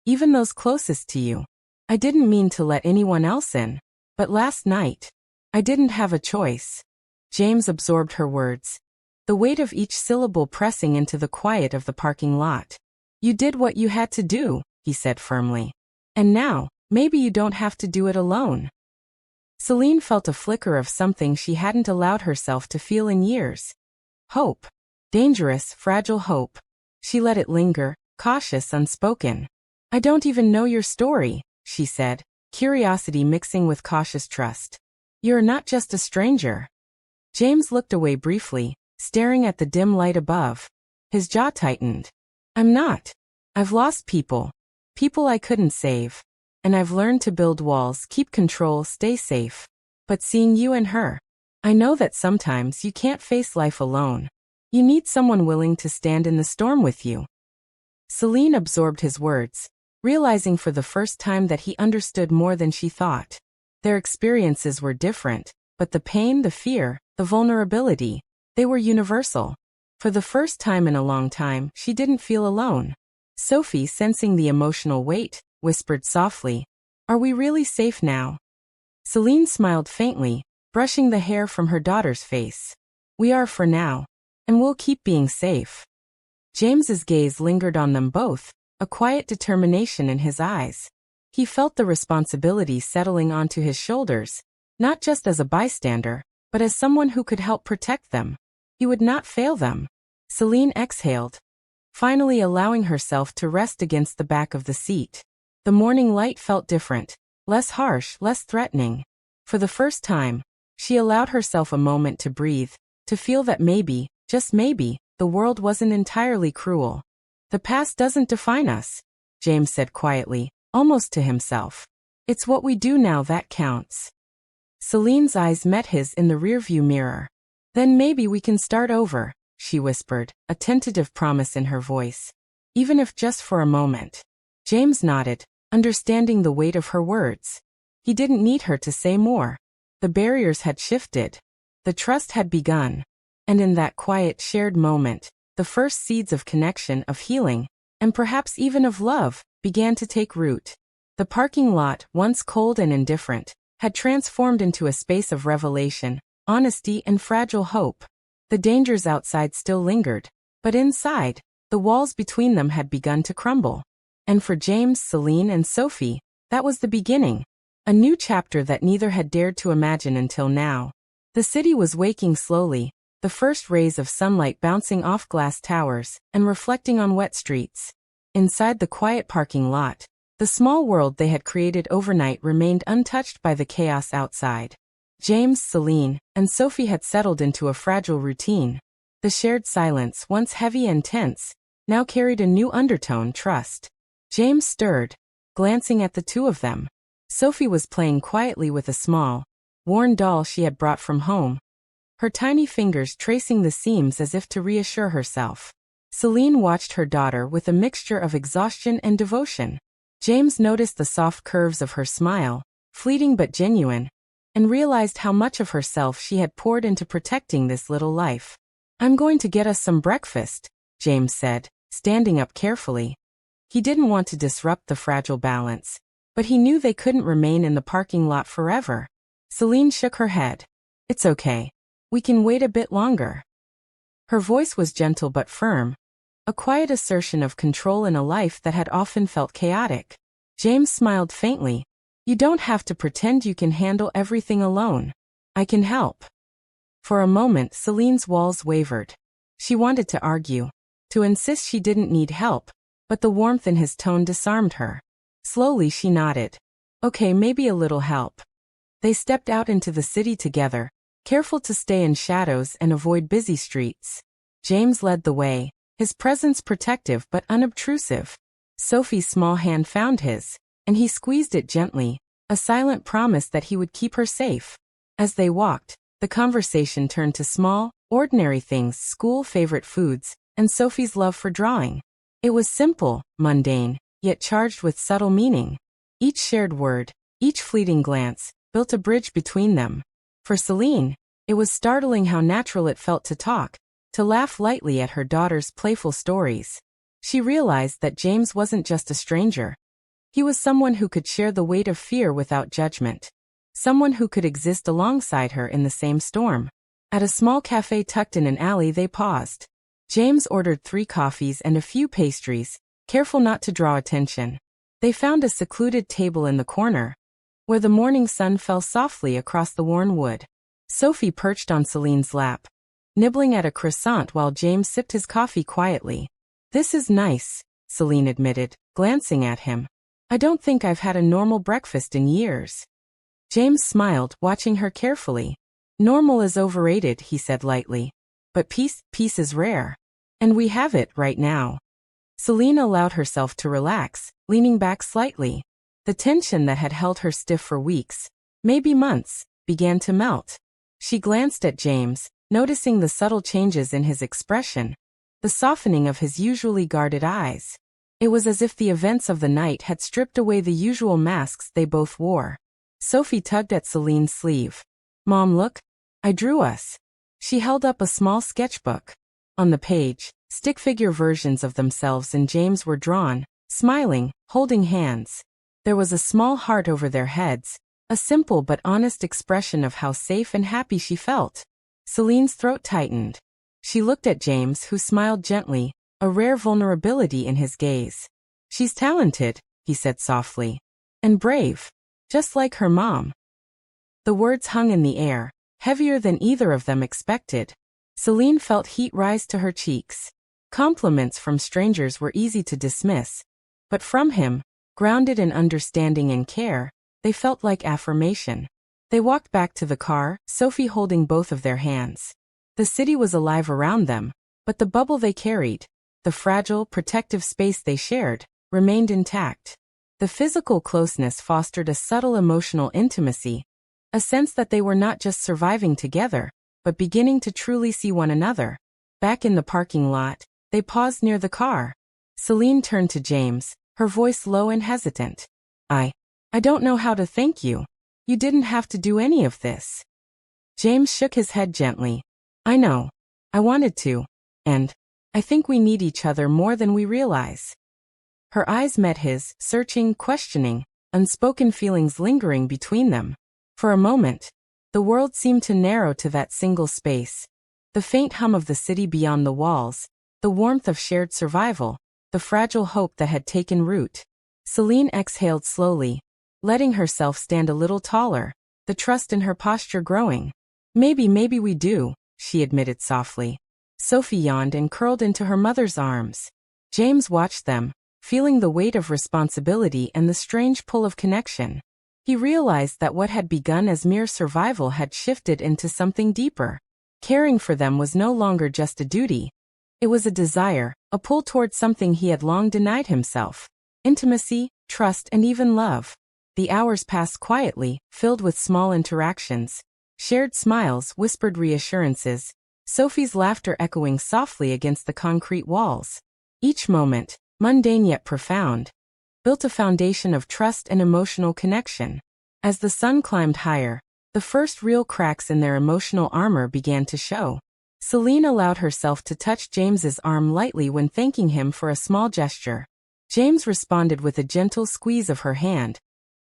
even those closest to you. I didn't mean to let anyone else in, but last night, I didn't have a choice." James absorbed her words, the weight of each syllable pressing into the quiet of the parking lot. "You did what you had to do," he said firmly. "And now, maybe you don't have to do it alone." Celine felt a flicker of something she hadn't allowed herself to feel in years. Hope. Dangerous, fragile hope. She let it linger, cautious, unspoken. "I don't even know your story," she said, curiosity mixing with cautious trust. "You're not just a stranger." James looked away briefly, staring at the dim light above. His jaw tightened. "I'm not. I've lost people. People I couldn't save. And I've learned to build walls, keep control, stay safe. But seeing you and her, I know that sometimes you can't face life alone. You need someone willing to stand in the storm with you." Celine absorbed his words, realizing for the first time that he understood more than she thought. Their experiences were different, but the pain, the fear, the vulnerability, they were universal. For the first time in a long time, she didn't feel alone. Sophie, sensing the emotional weight, whispered softly, "Are we really safe now?" Celine smiled faintly, brushing the hair from her daughter's face. "We are for now. And we'll keep being safe." James's gaze lingered on them both, a quiet determination in his eyes. He felt the responsibility settling onto his shoulders, not just as a bystander, but as someone who could help protect them. He would not fail them. Celine exhaled, finally allowing herself to rest against the back of the seat. The morning light felt different, less harsh, less threatening. For the first time, she allowed herself a moment to breathe, to feel that maybe, just maybe, the world wasn't entirely cruel. "The past doesn't define us," James said quietly, almost to himself. "It's what we do now that counts." Celine's eyes met his in the rearview mirror. "Then maybe we can start over," she whispered, a tentative promise in her voice. "Even if just for a moment." James nodded, understanding the weight of her words. He didn't need her to say more. The barriers had shifted. The trust had begun. And in that quiet, shared moment, the first seeds of connection, of healing, and perhaps even of love, began to take root. The parking lot, once cold and indifferent, had transformed into a space of revelation, honesty, and fragile hope. The dangers outside still lingered, but inside, the walls between them had begun to crumble. And for James, Celine, and Sophie, that was the beginning. A new chapter that neither had dared to imagine until now. The city was waking slowly, the first rays of sunlight bouncing off glass towers and reflecting on wet streets. Inside the quiet parking lot, the small world they had created overnight remained untouched by the chaos outside. James, Celine, and Sophie had settled into a fragile routine. The shared silence, once heavy and tense, now carried a new undertone, trust. James stirred, glancing at the two of them. Sophie was playing quietly with a small, worn doll she had brought from home, her tiny fingers tracing the seams as if to reassure herself. Celine watched her daughter with a mixture of exhaustion and devotion. James noticed the soft curves of her smile, fleeting but genuine, and realized how much of herself she had poured into protecting this little life. "I'm going to get us some breakfast," James said, standing up carefully. He didn't want to disrupt the fragile balance, but he knew they couldn't remain in the parking lot forever. Celine shook her head. "It's okay. We can wait a bit longer." Her voice was gentle but firm, a quiet assertion of control in a life that had often felt chaotic. James smiled faintly. "You don't have to pretend you can handle everything alone. I can help." For a moment Celine's walls wavered. She wanted to argue, to insist she didn't need help, but the warmth in his tone disarmed her. Slowly she nodded. Okay, maybe a little help. They stepped out into the city together, careful to stay in shadows and avoid busy streets. James led the way, his presence protective but unobtrusive. Sophie's small hand found his, and he squeezed it gently, a silent promise that he would keep her safe. As they walked, the conversation turned to small, ordinary things: school favorite foods, and Sophie's love for drawing. It was simple, mundane, yet charged with subtle meaning. Each shared word, each fleeting glance, built a bridge between them. For Celine, it was startling how natural it felt to talk, to laugh lightly at her daughter's playful stories. She realized that James wasn't just a stranger. He was someone who could share the weight of fear without judgment. Someone who could exist alongside her in the same storm. At a small cafe tucked in an alley they paused. James ordered 3 coffees and a few pastries, careful not to draw attention. They found a secluded table in the corner, where the morning sun fell softly across the worn wood. Sophie perched on Celine's lap, nibbling at a croissant while James sipped his coffee quietly. This is nice, Celine admitted, glancing at him. I don't think I've had a normal breakfast in years. James smiled, watching her carefully. Normal is overrated, he said lightly. But peace is rare. And we have it right now. Celine allowed herself to relax, leaning back slightly. The tension that had held her stiff for weeks, maybe months, began to melt. She glanced at James, noticing the subtle changes in his expression, the softening of his usually guarded eyes. It was as if the events of the night had stripped away the usual masks they both wore. Sophie tugged at Celine's sleeve. Mom, look, I drew us. She held up a small sketchbook. On the page, stick figure versions of themselves and James were drawn, smiling, holding hands. There was a small heart over their heads, a simple but honest expression of how safe and happy she felt. Celine's throat tightened. She looked at James, who smiled gently, a rare vulnerability in his gaze. She's talented, he said softly. And brave. Just like her mom. The words hung in the air, heavier than either of them expected. Celine felt heat rise to her cheeks. Compliments from strangers were easy to dismiss, but from him, grounded in understanding and care, they felt like affirmation. They walked back to the car, Sophie holding both of their hands. The city was alive around them, but the bubble they carried, the fragile, protective space they shared, remained intact. The physical closeness fostered a subtle emotional intimacy, a sense that they were not just surviving together, but beginning to truly see one another. Back in the parking lot, they paused near the car. Celine turned to James, her voice low and hesitant. I don't know how to thank you. You didn't have to do any of this. James shook his head gently. I know. I wanted to. And I think we need each other more than we realize. Her eyes met his, searching, questioning, unspoken feelings lingering between them. For a moment, the world seemed to narrow to that single space. The faint hum of the city beyond the walls, the warmth of shared survival, the fragile hope that had taken root. Celine exhaled slowly, letting herself stand a little taller, the trust in her posture growing. Maybe we do, she admitted softly. Sophie yawned and curled into her mother's arms. James watched them, feeling the weight of responsibility and the strange pull of connection. He realized that what had begun as mere survival had shifted into something deeper. Caring for them was no longer just a duty. It was a desire, a pull toward something he had long denied himself. Intimacy, trust, and even love. The hours passed quietly, filled with small interactions. Shared smiles, whispered reassurances, Sophie's laughter echoing softly against the concrete walls. Each moment, mundane yet profound, built a foundation of trust and emotional connection. As the sun climbed higher, the first real cracks in their emotional armor began to show. Celine allowed herself to touch James's arm lightly when thanking him for a small gesture. James responded with a gentle squeeze of her hand,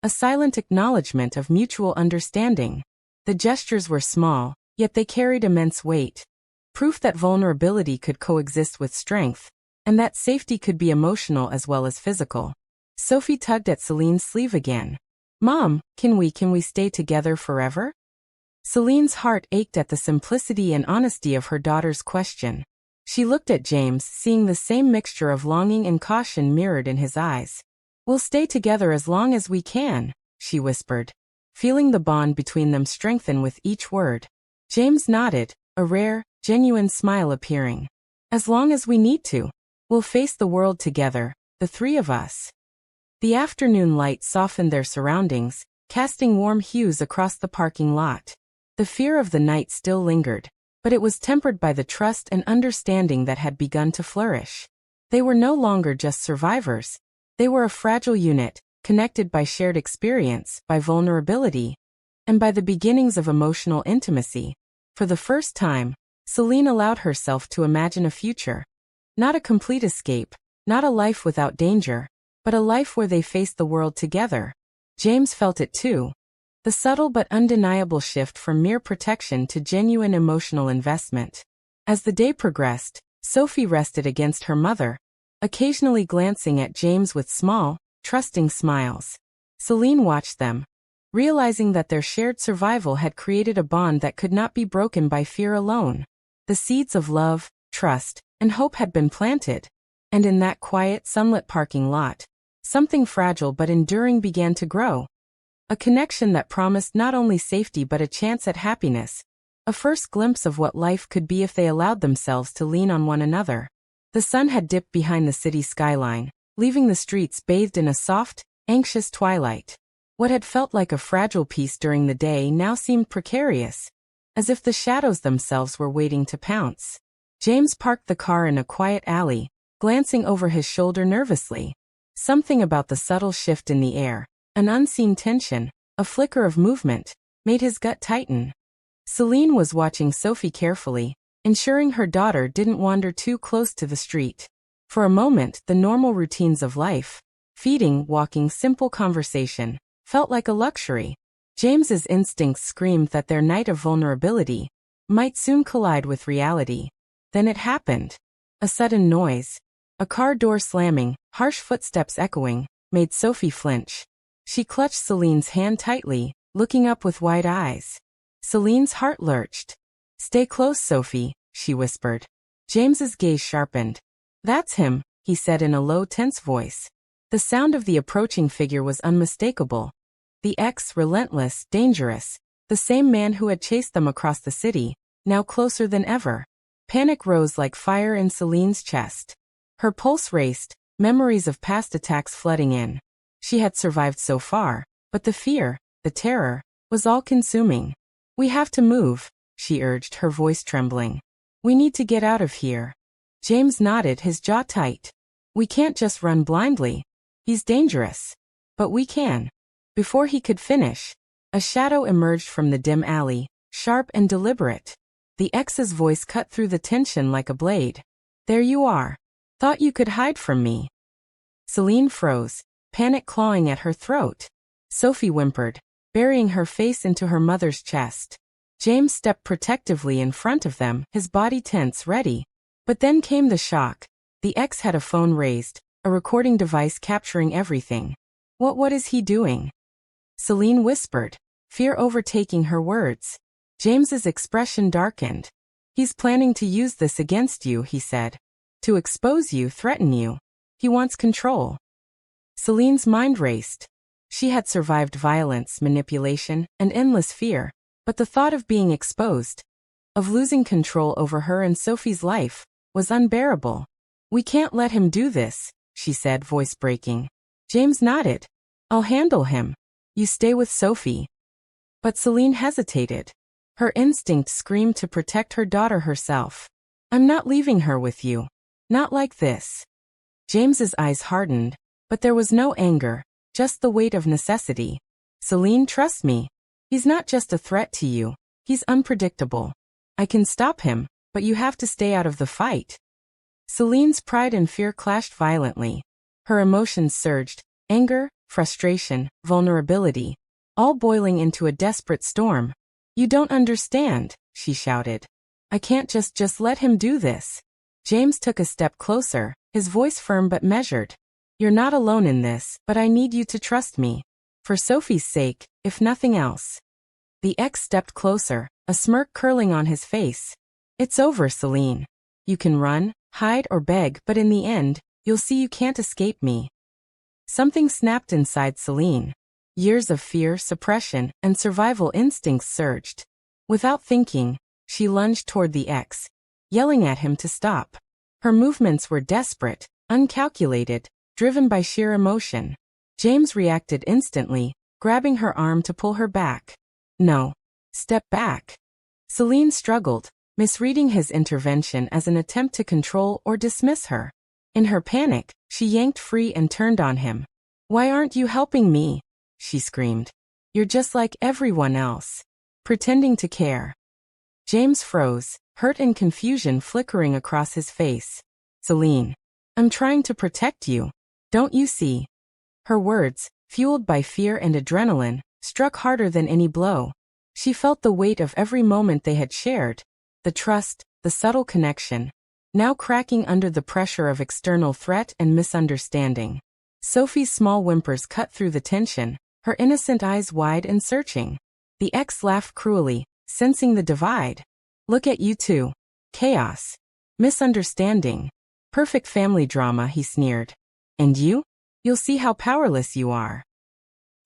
a silent acknowledgement of mutual understanding. The gestures were small, yet they carried immense weight. Proof that vulnerability could coexist with strength, and that safety could be emotional as well as physical. Sophie tugged at Celine's sleeve again. Mom, can we stay together forever? Celine's heart ached at the simplicity and honesty of her daughter's question. She looked at James, seeing the same mixture of longing and caution mirrored in his eyes. "We'll stay together as long as we can," she whispered, feeling the bond between them strengthen with each word. James nodded, a rare, genuine smile appearing. "As long as we need to. We'll face the world together, the three of us." The afternoon light softened their surroundings, casting warm hues across the parking lot. The fear of the night still lingered, but it was tempered by the trust and understanding that had begun to flourish. They were no longer just survivors. They were a fragile unit, connected by shared experience, by vulnerability, and by the beginnings of emotional intimacy. For the first time, Celine allowed herself to imagine a future. Not a complete escape, not a life without danger, but a life where they faced the world together. James felt it too. The subtle but undeniable shift from mere protection to genuine emotional investment. As the day progressed, Sophie rested against her mother, occasionally glancing at James with small, trusting smiles. Celine watched them, realizing that their shared survival had created a bond that could not be broken by fear alone. The seeds of love, trust, and hope had been planted, and in that quiet, sunlit parking lot, something fragile but enduring began to grow. A connection that promised not only safety but a chance at happiness, a first glimpse of what life could be if they allowed themselves to lean on one another. The sun had dipped behind the city skyline, leaving the streets bathed in a soft, anxious twilight. What had felt like a fragile peace during the day now seemed precarious, as if the shadows themselves were waiting to pounce. James parked the car in a quiet alley, glancing over his shoulder nervously. Something about the subtle shift in the air, an unseen tension, a flicker of movement, made his gut tighten. Celine was watching Sophie carefully, ensuring her daughter didn't wander too close to the street. For a moment, the normal routines of life, feeding, walking, simple conversation, felt like a luxury. James's instincts screamed that their night of vulnerability might soon collide with reality. Then it happened. A sudden noise, a car door slamming, harsh footsteps echoing, made Sophie flinch. She clutched Celine's hand tightly, looking up with wide eyes. Celine's heart lurched. "Stay close, Sophie," she whispered. James's gaze sharpened. "That's him," he said in a low, tense voice. The sound of the approaching figure was unmistakable. The ex, relentless, dangerous, the same man who had chased them across the city, now closer than ever. Panic rose like fire in Celine's chest. Her pulse raced, memories of past attacks flooding in. She had survived so far, but the fear, the terror, was all-consuming. "We have to move," she urged, her voice trembling. "We need to get out of here." James nodded, his jaw tight. "We can't just run blindly. He's dangerous. But we can." Before he could finish, a shadow emerged from the dim alley, sharp and deliberate. The ex's voice cut through the tension like a blade. "There you are. Thought you could hide from me." Celine froze, panic clawing at her throat. Sophie whimpered, burying her face into her mother's chest. James stepped protectively in front of them, his body tense, ready. But then came the shock. The ex had a phone raised, a recording device capturing everything. What is he doing?" Celine whispered, fear overtaking her words. James's expression darkened. "He's planning to use this against you," he said. "To expose you, threaten you. He wants control." Celine's mind raced. She had survived violence, manipulation, and endless fear, but the thought of being exposed, of losing control over her and Sophie's life, was unbearable. "We can't let him do this," she said, voice breaking. James nodded. "I'll handle him. You stay with Sophie." But Celine hesitated. Her instinct screamed to protect her daughter herself. "I'm not leaving her with you. Not like this." James's eyes hardened, but there was no anger, just the weight of necessity. "Celine, trust me. He's not just a threat to you. He's unpredictable. I can stop him, but you have to stay out of the fight." Celine's pride and fear clashed violently. Her emotions surged, anger, frustration, vulnerability, all boiling into a desperate storm. "You don't understand," she shouted. "I can't just let him do this." James took a step closer, his voice firm but measured. "You're not alone in this, but I need you to trust me. For Sophie's sake, if nothing else." The ex stepped closer, a smirk curling on his face. It's over, Celine. You can run, hide or beg, but in the end, you'll see you can't escape me. Something snapped inside Celine. Years of fear, suppression, and survival instincts surged. Without thinking, she lunged toward the ex, yelling at him to stop. Her movements were desperate, uncalculated, driven by sheer emotion. James reacted instantly, grabbing her arm to pull her back. No. Step back. Celine struggled, misreading his intervention as an attempt to control or dismiss her. In her panic, she yanked free and turned on him. Why aren't you helping me? She screamed. You're just like everyone else. Pretending to care. James froze, hurt and confusion flickering across his face. Celine. I'm trying to protect you. Don't you see? Her words, fueled by fear and adrenaline, struck harder than any blow. She felt the weight of every moment they had shared, the trust, the subtle connection, now cracking under the pressure of external threat and misunderstanding. Sophie's small whimpers cut through the tension, her innocent eyes wide and searching. The ex laughed cruelly, sensing the divide. Look at you two. Chaos. Misunderstanding. Perfect family drama, he sneered. And you? You'll see how powerless you are.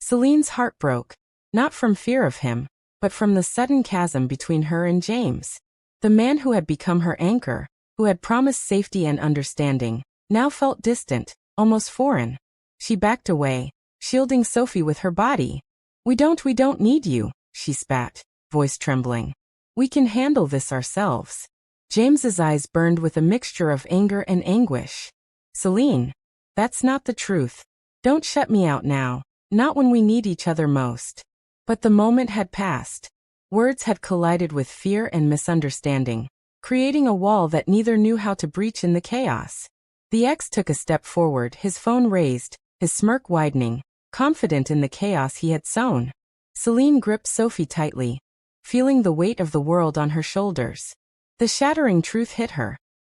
Celine's heart broke, not from fear of him, but from the sudden chasm between her and James. The man who had become her anchor, who had promised safety and understanding, now felt distant, almost foreign. She backed away, shielding Sophie with her body. We don't need you, she spat, voice trembling. We can handle this ourselves. James's eyes burned with a mixture of anger and anguish. Celine, that's not the truth. Don't shut me out now, not when we need each other most. But the moment had passed. Words had collided with fear and misunderstanding, creating a wall that neither knew how to breach in the chaos. The ex took a step forward, his phone raised, his smirk widening, confident in the chaos he had sown. Celine gripped Sophie tightly, feeling the weight of the world on her shoulders. The shattering truth hit her.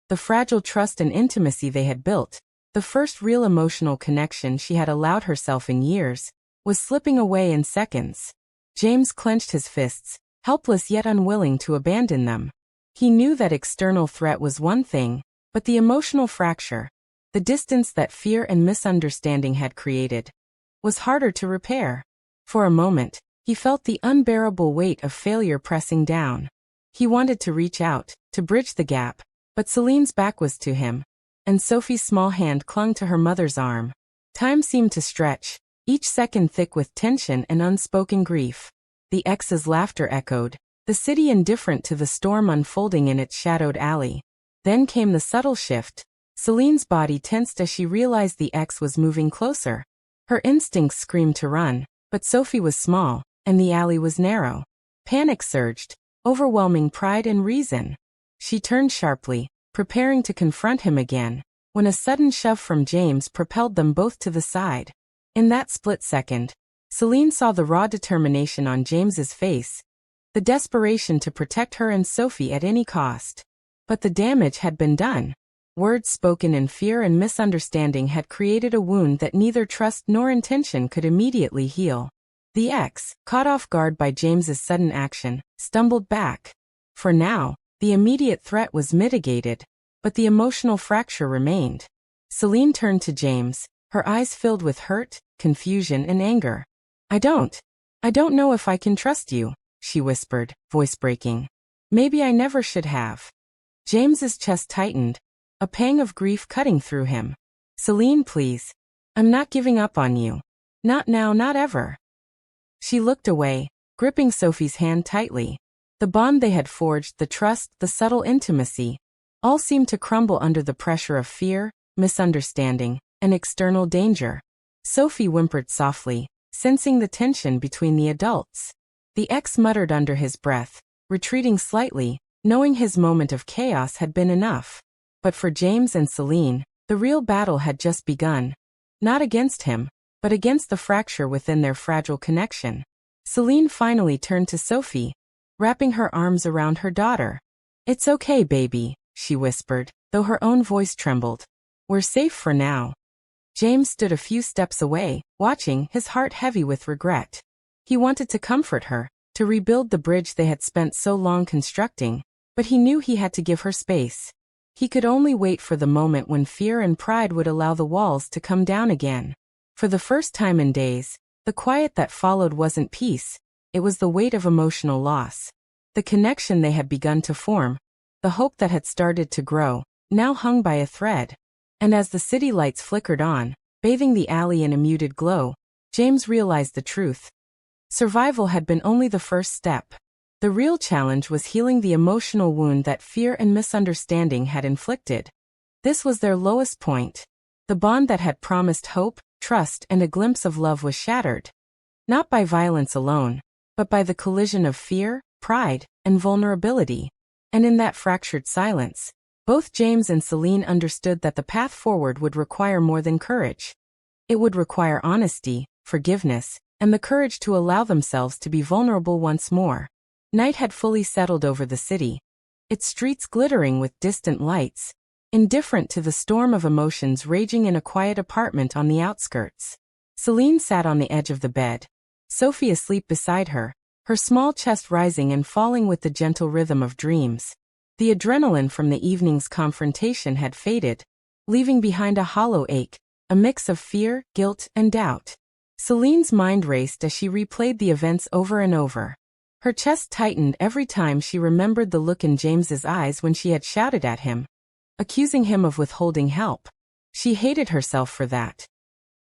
The fragile trust and intimacy they had built, the first real emotional connection she had allowed herself in years, was slipping away in seconds. James clenched his fists, helpless yet unwilling to abandon them. He knew that external threat was one thing, but the emotional fracture, the distance that fear and misunderstanding had created, was harder to repair. For a moment, he felt the unbearable weight of failure pressing down. He wanted to reach out, to bridge the gap, but Celine's back was to him, and Sophie's small hand clung to her mother's arm. Time seemed to stretch, each second thick with tension and unspoken grief. The ex's laughter echoed, the city indifferent to the storm unfolding in its shadowed alley. Then came the subtle shift. Celine's body tensed as she realized the ex was moving closer. Her instincts screamed to run, but Sophie was small, and the alley was narrow. Panic surged, overwhelming pride and reason. She turned sharply, preparing to confront him again, when a sudden shove from James propelled them both to the side. In that split second, Celine saw the raw determination on James's face, the desperation to protect her and Sophie at any cost. But the damage had been done. Words spoken in fear and misunderstanding had created a wound that neither trust nor intention could immediately heal. The ex, caught off guard by James's sudden action, stumbled back. For now, the immediate threat was mitigated, but the emotional fracture remained. Celine turned to James, her eyes filled with hurt, confusion and anger. I don't know if I can trust you, she whispered, voice breaking. Maybe I never should have. James's chest tightened, a pang of grief cutting through him. Celine, please. I'm not giving up on you. Not now, not ever. She looked away, gripping Sophie's hand tightly. The bond they had forged, the trust, the subtle intimacy, all seemed to crumble under the pressure of fear, misunderstanding, and external danger. Sophie whimpered softly, sensing the tension between the adults. The ex muttered under his breath, retreating slightly, knowing his moment of chaos had been enough. But for James and Celine, the real battle had just begun. Not against him, but against the fracture within their fragile connection. Celine finally turned to Sophie, wrapping her arms around her daughter. It's okay, baby, she whispered, though her own voice trembled. We're safe for now. James stood a few steps away, watching, his heart heavy with regret. He wanted to comfort her, to rebuild the bridge they had spent so long constructing, but he knew he had to give her space. He could only wait for the moment when fear and pride would allow the walls to come down again. For the first time in days, the quiet that followed wasn't peace, it was the weight of emotional loss. The connection they had begun to form, the hope that had started to grow, now hung by a thread. And as the city lights flickered on, bathing the alley in a muted glow, James realized the truth. Survival had been only the first step. The real challenge was healing the emotional wound that fear and misunderstanding had inflicted. This was their lowest point. The bond that had promised hope, trust, and a glimpse of love was shattered. Not by violence alone, but by the collision of fear, pride, and vulnerability. And in that fractured silence, both James and Celine understood that the path forward would require more than courage. It would require honesty, forgiveness, and the courage to allow themselves to be vulnerable once more. Night had fully settled over the city, its streets glittering with distant lights, indifferent to the storm of emotions raging in a quiet apartment on the outskirts. Celine sat on the edge of the bed, Sophie asleep beside her, her small chest rising and falling with the gentle rhythm of dreams. The adrenaline from the evening's confrontation had faded, leaving behind a hollow ache, a mix of fear, guilt, and doubt. Celine's mind raced as she replayed the events over and over. Her chest tightened every time she remembered the look in James's eyes when she had shouted at him, accusing him of withholding help. She hated herself for that.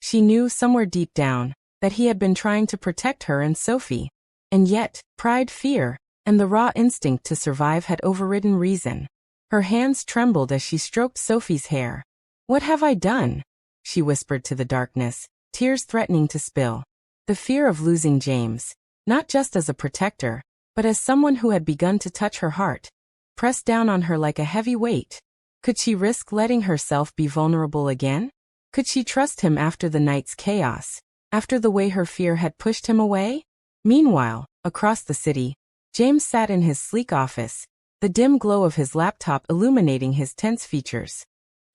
She knew somewhere deep down that he had been trying to protect her and Sophie. And yet, pride, fear, and the raw instinct to survive had overridden reason. Her hands trembled as she stroked Sophie's hair. "What have I done?" she whispered to the darkness, tears threatening to spill. The fear of losing James, not just as a protector, but as someone who had begun to touch her heart, pressed down on her like a heavy weight. Could she risk letting herself be vulnerable again? Could she trust him after the night's chaos, after the way her fear had pushed him away? Meanwhile, across the city, James sat in his sleek office, the dim glow of his laptop illuminating his tense features.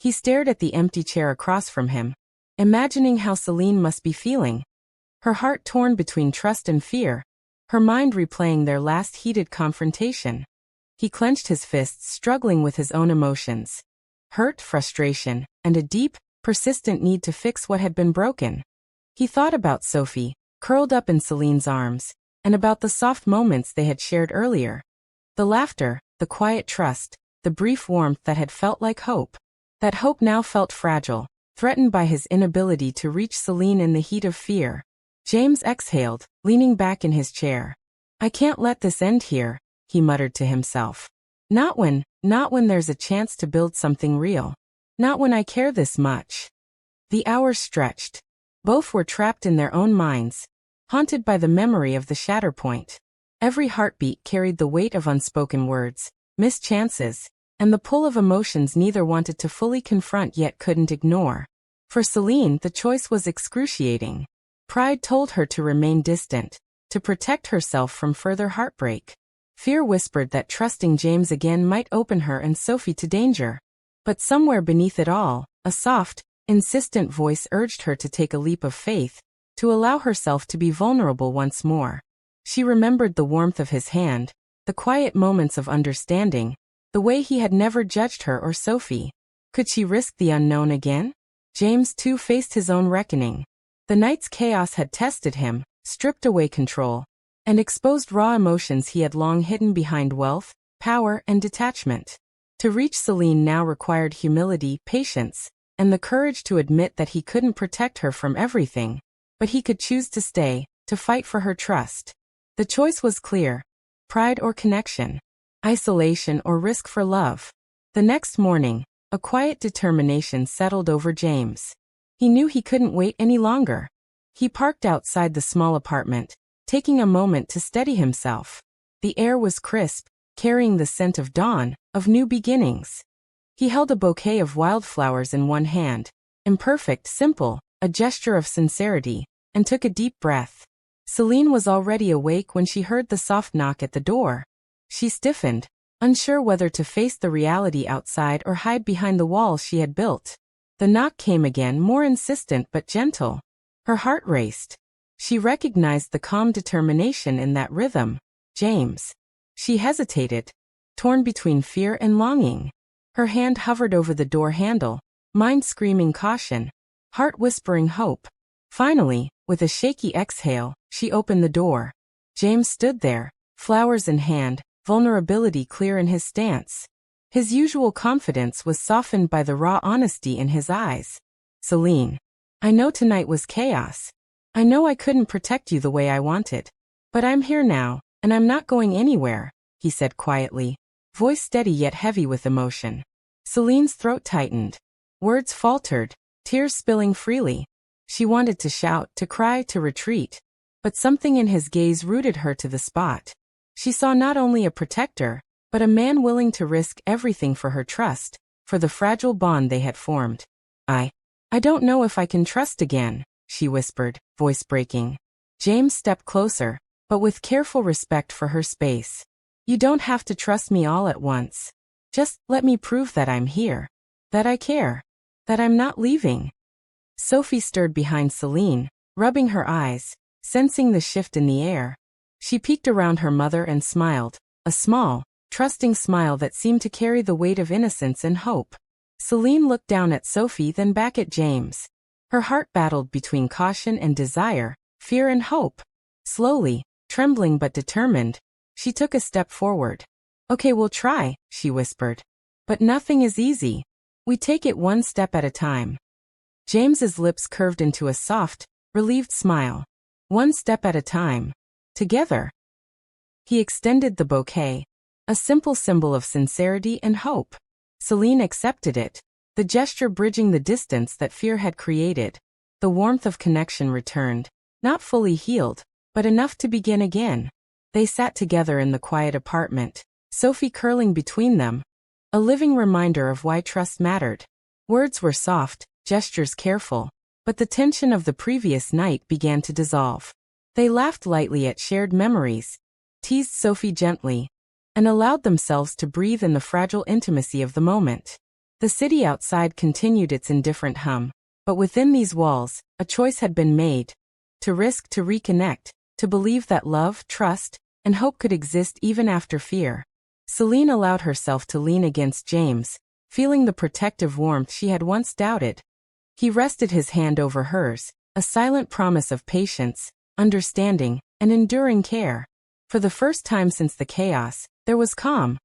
He stared at the empty chair across from him, imagining how Celine must be feeling. Her heart torn between trust and fear, her mind replaying their last heated confrontation. He clenched his fists, struggling with his own emotions. Hurt, frustration, and a deep, persistent need to fix what had been broken. He thought about Sophie, curled up in Celine's arms, and about the soft moments they had shared earlier. The laughter, the quiet trust, the brief warmth that had felt like hope. That hope now felt fragile, threatened by his inability to reach Celine in the heat of fear. James exhaled, leaning back in his chair. "I can't let this end here," he muttered to himself. Not when there's a chance to build something real. Not when I care this much." The hours stretched. Both were trapped in their own minds, haunted by the memory of the shatter point. Every heartbeat carried the weight of unspoken words, missed chances, and the pull of emotions neither wanted to fully confront yet couldn't ignore. For Celine, the choice was excruciating. Pride told her to remain distant, to protect herself from further heartbreak. Fear whispered that trusting James again might open her and Sophie to danger. But somewhere beneath it all, a soft, insistent voice urged her to take a leap of faith, to allow herself to be vulnerable once more. She remembered the warmth of his hand, the quiet moments of understanding, the way he had never judged her or Sophie. Could she risk the unknown again? James too faced his own reckoning. The night's chaos had tested him, stripped away control, and exposed raw emotions he had long hidden behind wealth, power, and detachment. To reach Celine now required humility, patience, and the courage to admit that he couldn't protect her from everything, but he could choose to stay, to fight for her trust. The choice was clear: pride or connection, isolation or risk for love. The next morning, a quiet determination settled over James. He knew he couldn't wait any longer. He parked outside the small apartment, taking a moment to steady himself. The air was crisp, carrying the scent of dawn, of new beginnings. He held a bouquet of wildflowers in one hand, imperfect, simple, a gesture of sincerity, and took a deep breath. Celine was already awake when she heard the soft knock at the door. She stiffened, unsure whether to face the reality outside or hide behind the walls she had built. The knock came again, more insistent but gentle. Her heart raced. She recognized the calm determination in that rhythm. James. She hesitated, torn between fear and longing. Her hand hovered over the door handle, mind screaming caution, heart whispering hope. Finally, with a shaky exhale, she opened the door. James stood there, flowers in hand, vulnerability clear in his stance. His usual confidence was softened by the raw honesty in his eyes. Celine, I know tonight was chaos. I know I couldn't protect you the way I wanted. But I'm here now, and I'm not going anywhere, he said quietly, voice steady yet heavy with emotion. Celine's throat tightened. Words faltered, tears spilling freely. She wanted to shout, to cry, to retreat. But something in his gaze rooted her to the spot. She saw not only a protector, but a man willing to risk everything for her trust, for the fragile bond they had formed. I don't know if I can trust again, she whispered, voice breaking. James stepped closer, but with careful respect for her space. You don't have to trust me all at once. Just let me prove that I'm here. That I care. That I'm not leaving. Sophie stirred behind Celine, rubbing her eyes, sensing the shift in the air. She peeked around her mother and smiled, a small, trusting smile that seemed to carry the weight of innocence and hope. Celine looked down at Sophie, then back at James. Her heart battled between caution and desire, fear and hope. Slowly, trembling but determined, she took a step forward. Okay, we'll try, she whispered. But nothing is easy. We take it one step at a time. James's lips curved into a soft, relieved smile. One step at a time. Together. He extended the bouquet, a simple symbol of sincerity and hope. Celine accepted it, the gesture bridging the distance that fear had created. The warmth of connection returned, not fully healed, but enough to begin again. They sat together in the quiet apartment, Sophie curling between them, a living reminder of why trust mattered. Words were soft, gestures careful, but the tension of the previous night began to dissolve. They laughed lightly at shared memories, teased Sophie gently, and allowed themselves to breathe in the fragile intimacy of the moment. The city outside continued its indifferent hum, but within these walls, a choice had been made. To risk, to reconnect, to believe that love, trust, and hope could exist even after fear. Celine allowed herself to lean against James, feeling the protective warmth she had once doubted. He rested his hand over hers, a silent promise of patience, understanding, and enduring care. For the first time since the chaos, there was calm.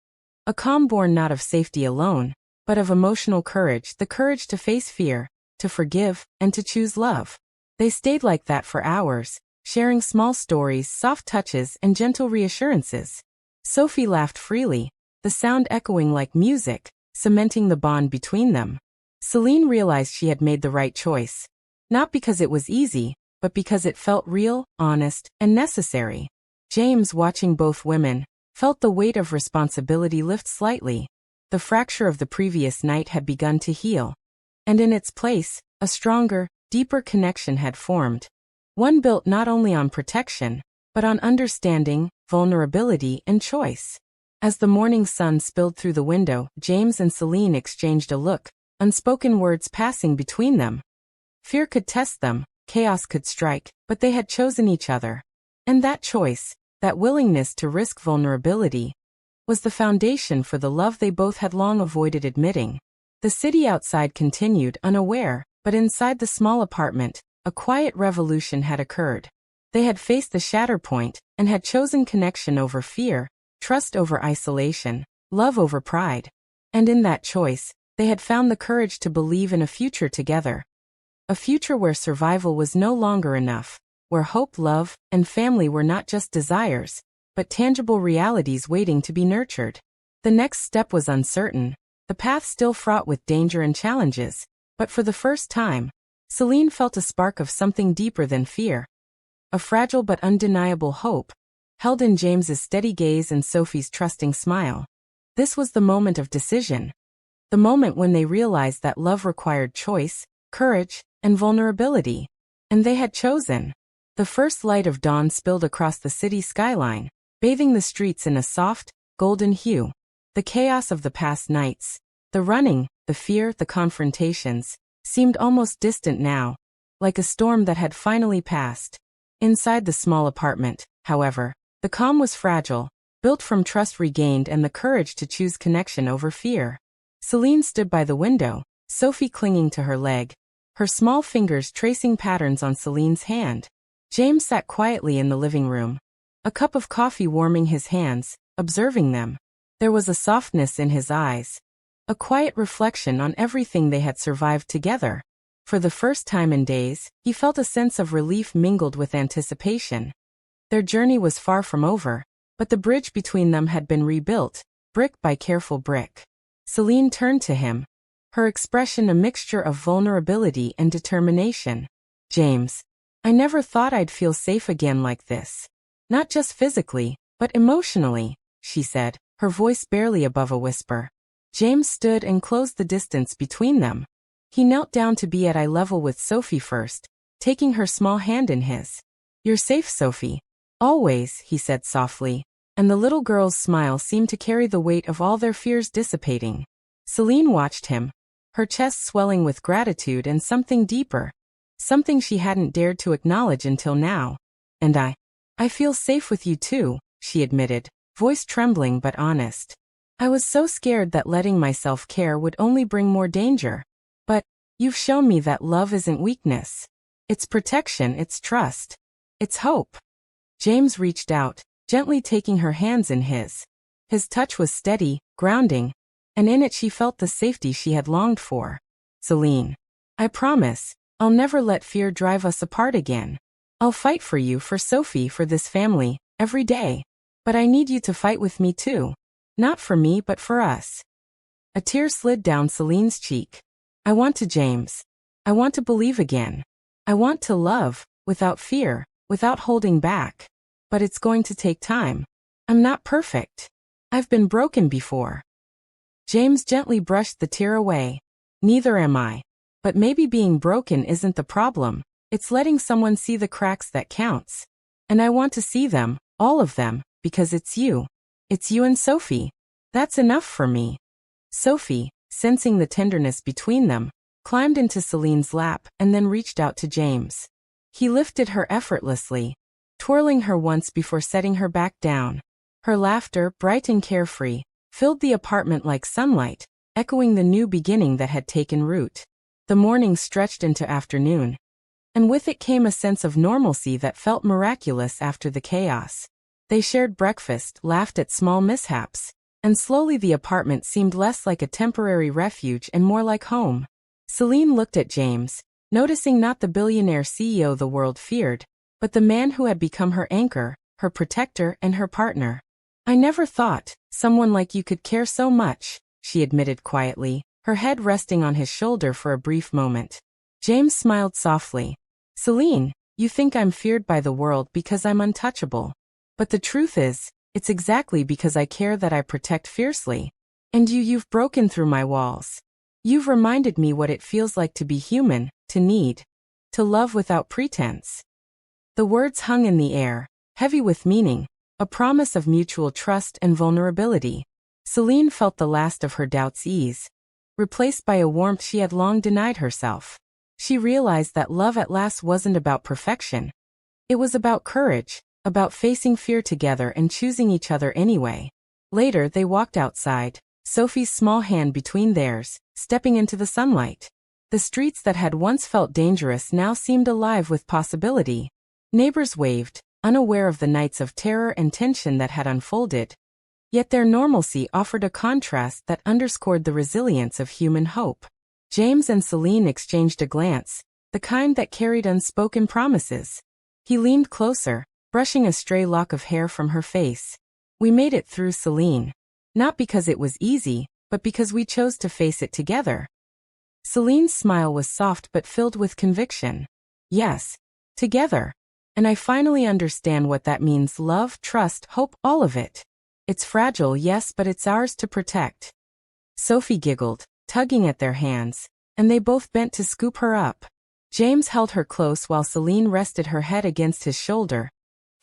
A calm born not of safety alone, but of emotional courage, the courage to face fear, to forgive, and to choose love. They stayed like that for hours, sharing small stories, soft touches, and gentle reassurances. Sophie laughed freely, the sound echoing like music, cementing the bond between them. Celine realized she had made the right choice. Not because it was easy, but because it felt real, honest, and necessary. James, watching both women, felt the weight of responsibility lift slightly. The fracture of the previous night had begun to heal. And in its place, a stronger, deeper connection had formed. One built not only on protection, but on understanding, vulnerability, and choice. As the morning sun spilled through the window, James and Celine exchanged a look, unspoken words passing between them. Fear could test them, chaos could strike, but they had chosen each other. And that choice, that willingness to risk vulnerability, was the foundation for the love they both had long avoided admitting. The city outside continued unaware, but inside the small apartment, a quiet revolution had occurred. They had faced the shatter point, and had chosen connection over fear, trust over isolation, love over pride. And in that choice, they had found the courage to believe in a future together. A future where survival was no longer enough, where hope, love, and family were not just desires, but tangible realities waiting to be nurtured. The next step was uncertain, the path still fraught with danger and challenges, but for the first time, Celine felt a spark of something deeper than fear. A fragile but undeniable hope, held in James's steady gaze and Sophie's trusting smile. This was the moment of decision. The moment when they realized that love required choice, courage, and vulnerability. And they had chosen. The first light of dawn spilled across the city skyline, bathing the streets in a soft, golden hue. The chaos of the past nights, the running, the fear, the confrontations, seemed almost distant now, like a storm that had finally passed. Inside the small apartment, however, The calm was fragile, built from trust regained and the courage to choose connection over fear. Celine stood by the window, Sophie clinging to her leg, her small fingers tracing patterns on Celine's hand. James sat quietly in the living room, a cup of coffee warming his hands, observing them. There was a softness in his eyes, a quiet reflection on everything they had survived together. For the first time in days, he felt a sense of relief mingled with anticipation. Their journey was far from over, but the bridge between them had been rebuilt, brick by careful brick. Celine turned to him, her expression a mixture of vulnerability and determination. James, I never thought I'd feel safe again like this. Not just physically, but emotionally, she said, her voice barely above a whisper. James stood and closed the distance between them. He knelt down to be at eye level with Sophie first, taking her small hand in his. You're safe, Sophie. Always, he said softly, and the little girl's smile seemed to carry the weight of all their fears dissipating. Celine watched him, her chest swelling with gratitude and something deeper, something she hadn't dared to acknowledge until now. And I feel safe with you too, she admitted, voice trembling but honest. I was so scared that letting myself care would only bring more danger. But you've shown me that love isn't weakness. It's protection, it's trust. It's hope. James reached out, gently taking her hands in his. His touch was steady, grounding, and in it she felt the safety she had longed for. Celine, I promise, I'll never let fear drive us apart again. I'll fight for you, for Sophie, for this family, every day. But I need you to fight with me too. Not for me but for us. A tear slid down Celine's cheek. I want to, James. I want to believe again. I want to love, without fear, without holding back. But it's going to take time. I'm not perfect. I've been broken before. James gently brushed the tear away. Neither am I. But maybe being broken isn't the problem. It's letting someone see the cracks that counts. And I want to see them, all of them, because it's you. It's you and Sophie. That's enough for me. Sophie, sensing the tenderness between them, climbed into Celine's lap and then reached out to James. He lifted her effortlessly, twirling her once before setting her back down. Her laughter, bright and carefree, filled the apartment like sunlight, echoing the new beginning that had taken root. The morning stretched into afternoon, and with it came a sense of normalcy that felt miraculous after the chaos. They shared breakfast, laughed at small mishaps, and slowly the apartment seemed less like a temporary refuge and more like home. Celine looked at James, noticing not the billionaire CEO the world feared, but the man who had become her anchor, her protector and her partner. I never thought someone like you could care so much, she admitted quietly, her head resting on his shoulder for a brief moment. James smiled softly. Celine, you think I'm feared by the world because I'm untouchable. But the truth is, it's exactly because I care that I protect fiercely. And you've broken through my walls. You've reminded me what it feels like to be human, to need, to love without pretense. The words hung in the air, heavy with meaning, a promise of mutual trust and vulnerability. Celine felt the last of her doubts ease, replaced by a warmth she had long denied herself. She realized that love at last wasn't about perfection. It was about courage, about facing fear together and choosing each other anyway. Later they walked outside, Sophie's small hand between theirs, stepping into the sunlight. The streets that had once felt dangerous now seemed alive with possibility. Neighbors waved, unaware of the nights of terror and tension that had unfolded. Yet their normalcy offered a contrast that underscored the resilience of human hope. James and Celine exchanged a glance, the kind that carried unspoken promises. He leaned closer, brushing a stray lock of hair from her face. We made it through, Celine. Not because it was easy, but because we chose to face it together. Celine's smile was soft but filled with conviction. Yes, together. And I finally understand what that means: love, trust, hope, all of it. It's fragile, yes, but it's ours to protect. Sophie giggled, tugging at their hands, and they both bent to scoop her up. James held her close while Celine rested her head against his shoulder,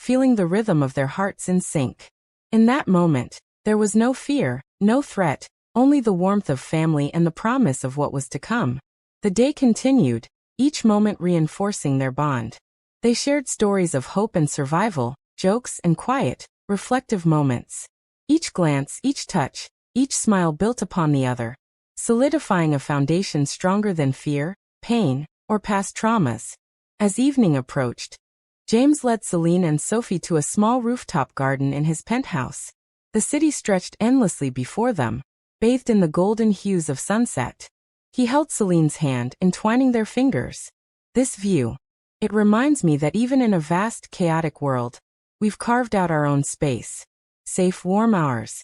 feeling the rhythm of their hearts in sync. In that moment, there was no fear, no threat, only the warmth of family and the promise of what was to come. The day continued, each moment reinforcing their bond. They shared stories of hope and survival, jokes, and quiet, reflective moments. Each glance, each touch, each smile built upon the other, solidifying a foundation stronger than fear, pain, or past traumas. As evening approached, James led Celine and Sophie to a small rooftop garden in his penthouse. The city stretched endlessly before them, bathed in the golden hues of sunset. He held Celine's hand, entwining their fingers. This view, it reminds me that even in a vast, chaotic world, we've carved out our own space. Safe, warm hours.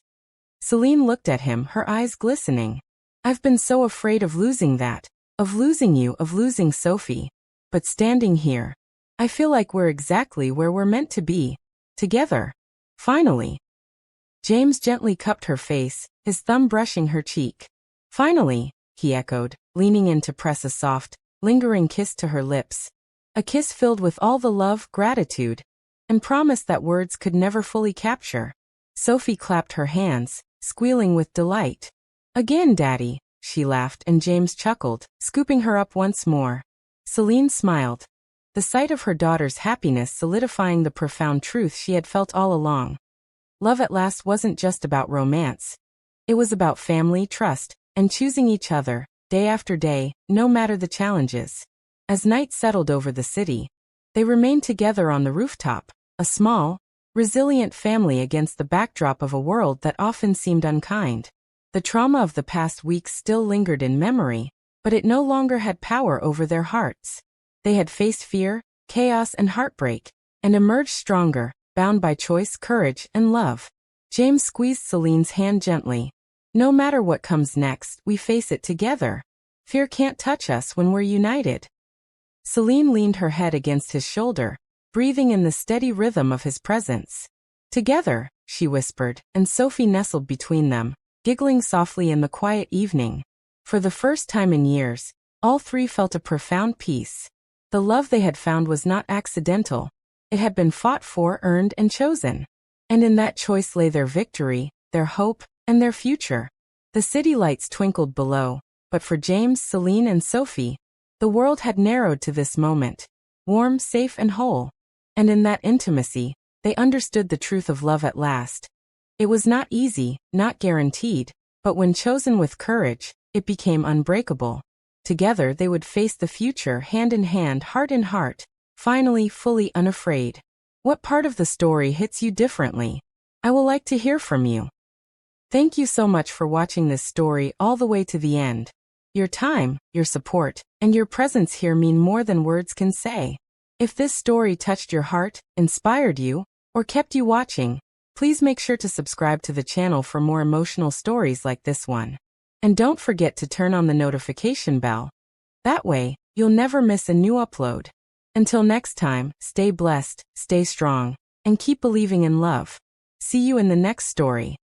Celine looked at him, her eyes glistening. I've been so afraid of losing that, of losing you, of losing Sophie. But standing here, I feel like we're exactly where we're meant to be, together. Finally. James gently cupped her face, his thumb brushing her cheek. Finally, he echoed, leaning in to press a soft, lingering kiss to her lips. A kiss filled with all the love, gratitude, and promise that words could never fully capture. Sophie clapped her hands, squealing with delight. Again, Daddy, she laughed, and James chuckled, scooping her up once more. Celine smiled, the sight of her daughter's happiness solidifying the profound truth she had felt all along. Love at last wasn't just about romance. It was about family, trust, and choosing each other, day after day, no matter the challenges. As night settled over the city, they remained together on the rooftop, a small, resilient family against the backdrop of a world that often seemed unkind. The trauma of the past weeks still lingered in memory, but it no longer had power over their hearts. They had faced fear, chaos, and heartbreak, and emerged stronger, bound by choice, courage, and love. James squeezed Celine's hand gently. No matter what comes next, we face it together. Fear can't touch us when we're united. Celine leaned her head against his shoulder, breathing in the steady rhythm of his presence. Together, she whispered, and Sophie nestled between them, giggling softly in the quiet evening. For the first time in years, all three felt a profound peace. The love they had found was not accidental. It had been fought for, earned, and chosen. And in that choice lay their victory, their hope, and their future. The city lights twinkled below, but for James, Celine, and Sophie, the world had narrowed to this moment, warm, safe, and whole. And in that intimacy, they understood the truth of love at last. It was not easy, not guaranteed, but when chosen with courage, it became unbreakable. Together they would face the future hand in hand, heart in heart, finally fully unafraid. What part of the story hits you differently? I will like to hear from you. Thank you so much for watching this story all the way to the end. Your time, your support, and your presence here mean more than words can say. If this story touched your heart, inspired you, or kept you watching, please make sure to subscribe to the channel for more emotional stories like this one. And don't forget to turn on the notification bell. That way, you'll never miss a new upload. Until next time, stay blessed, stay strong, and keep believing in love. See you in the next story.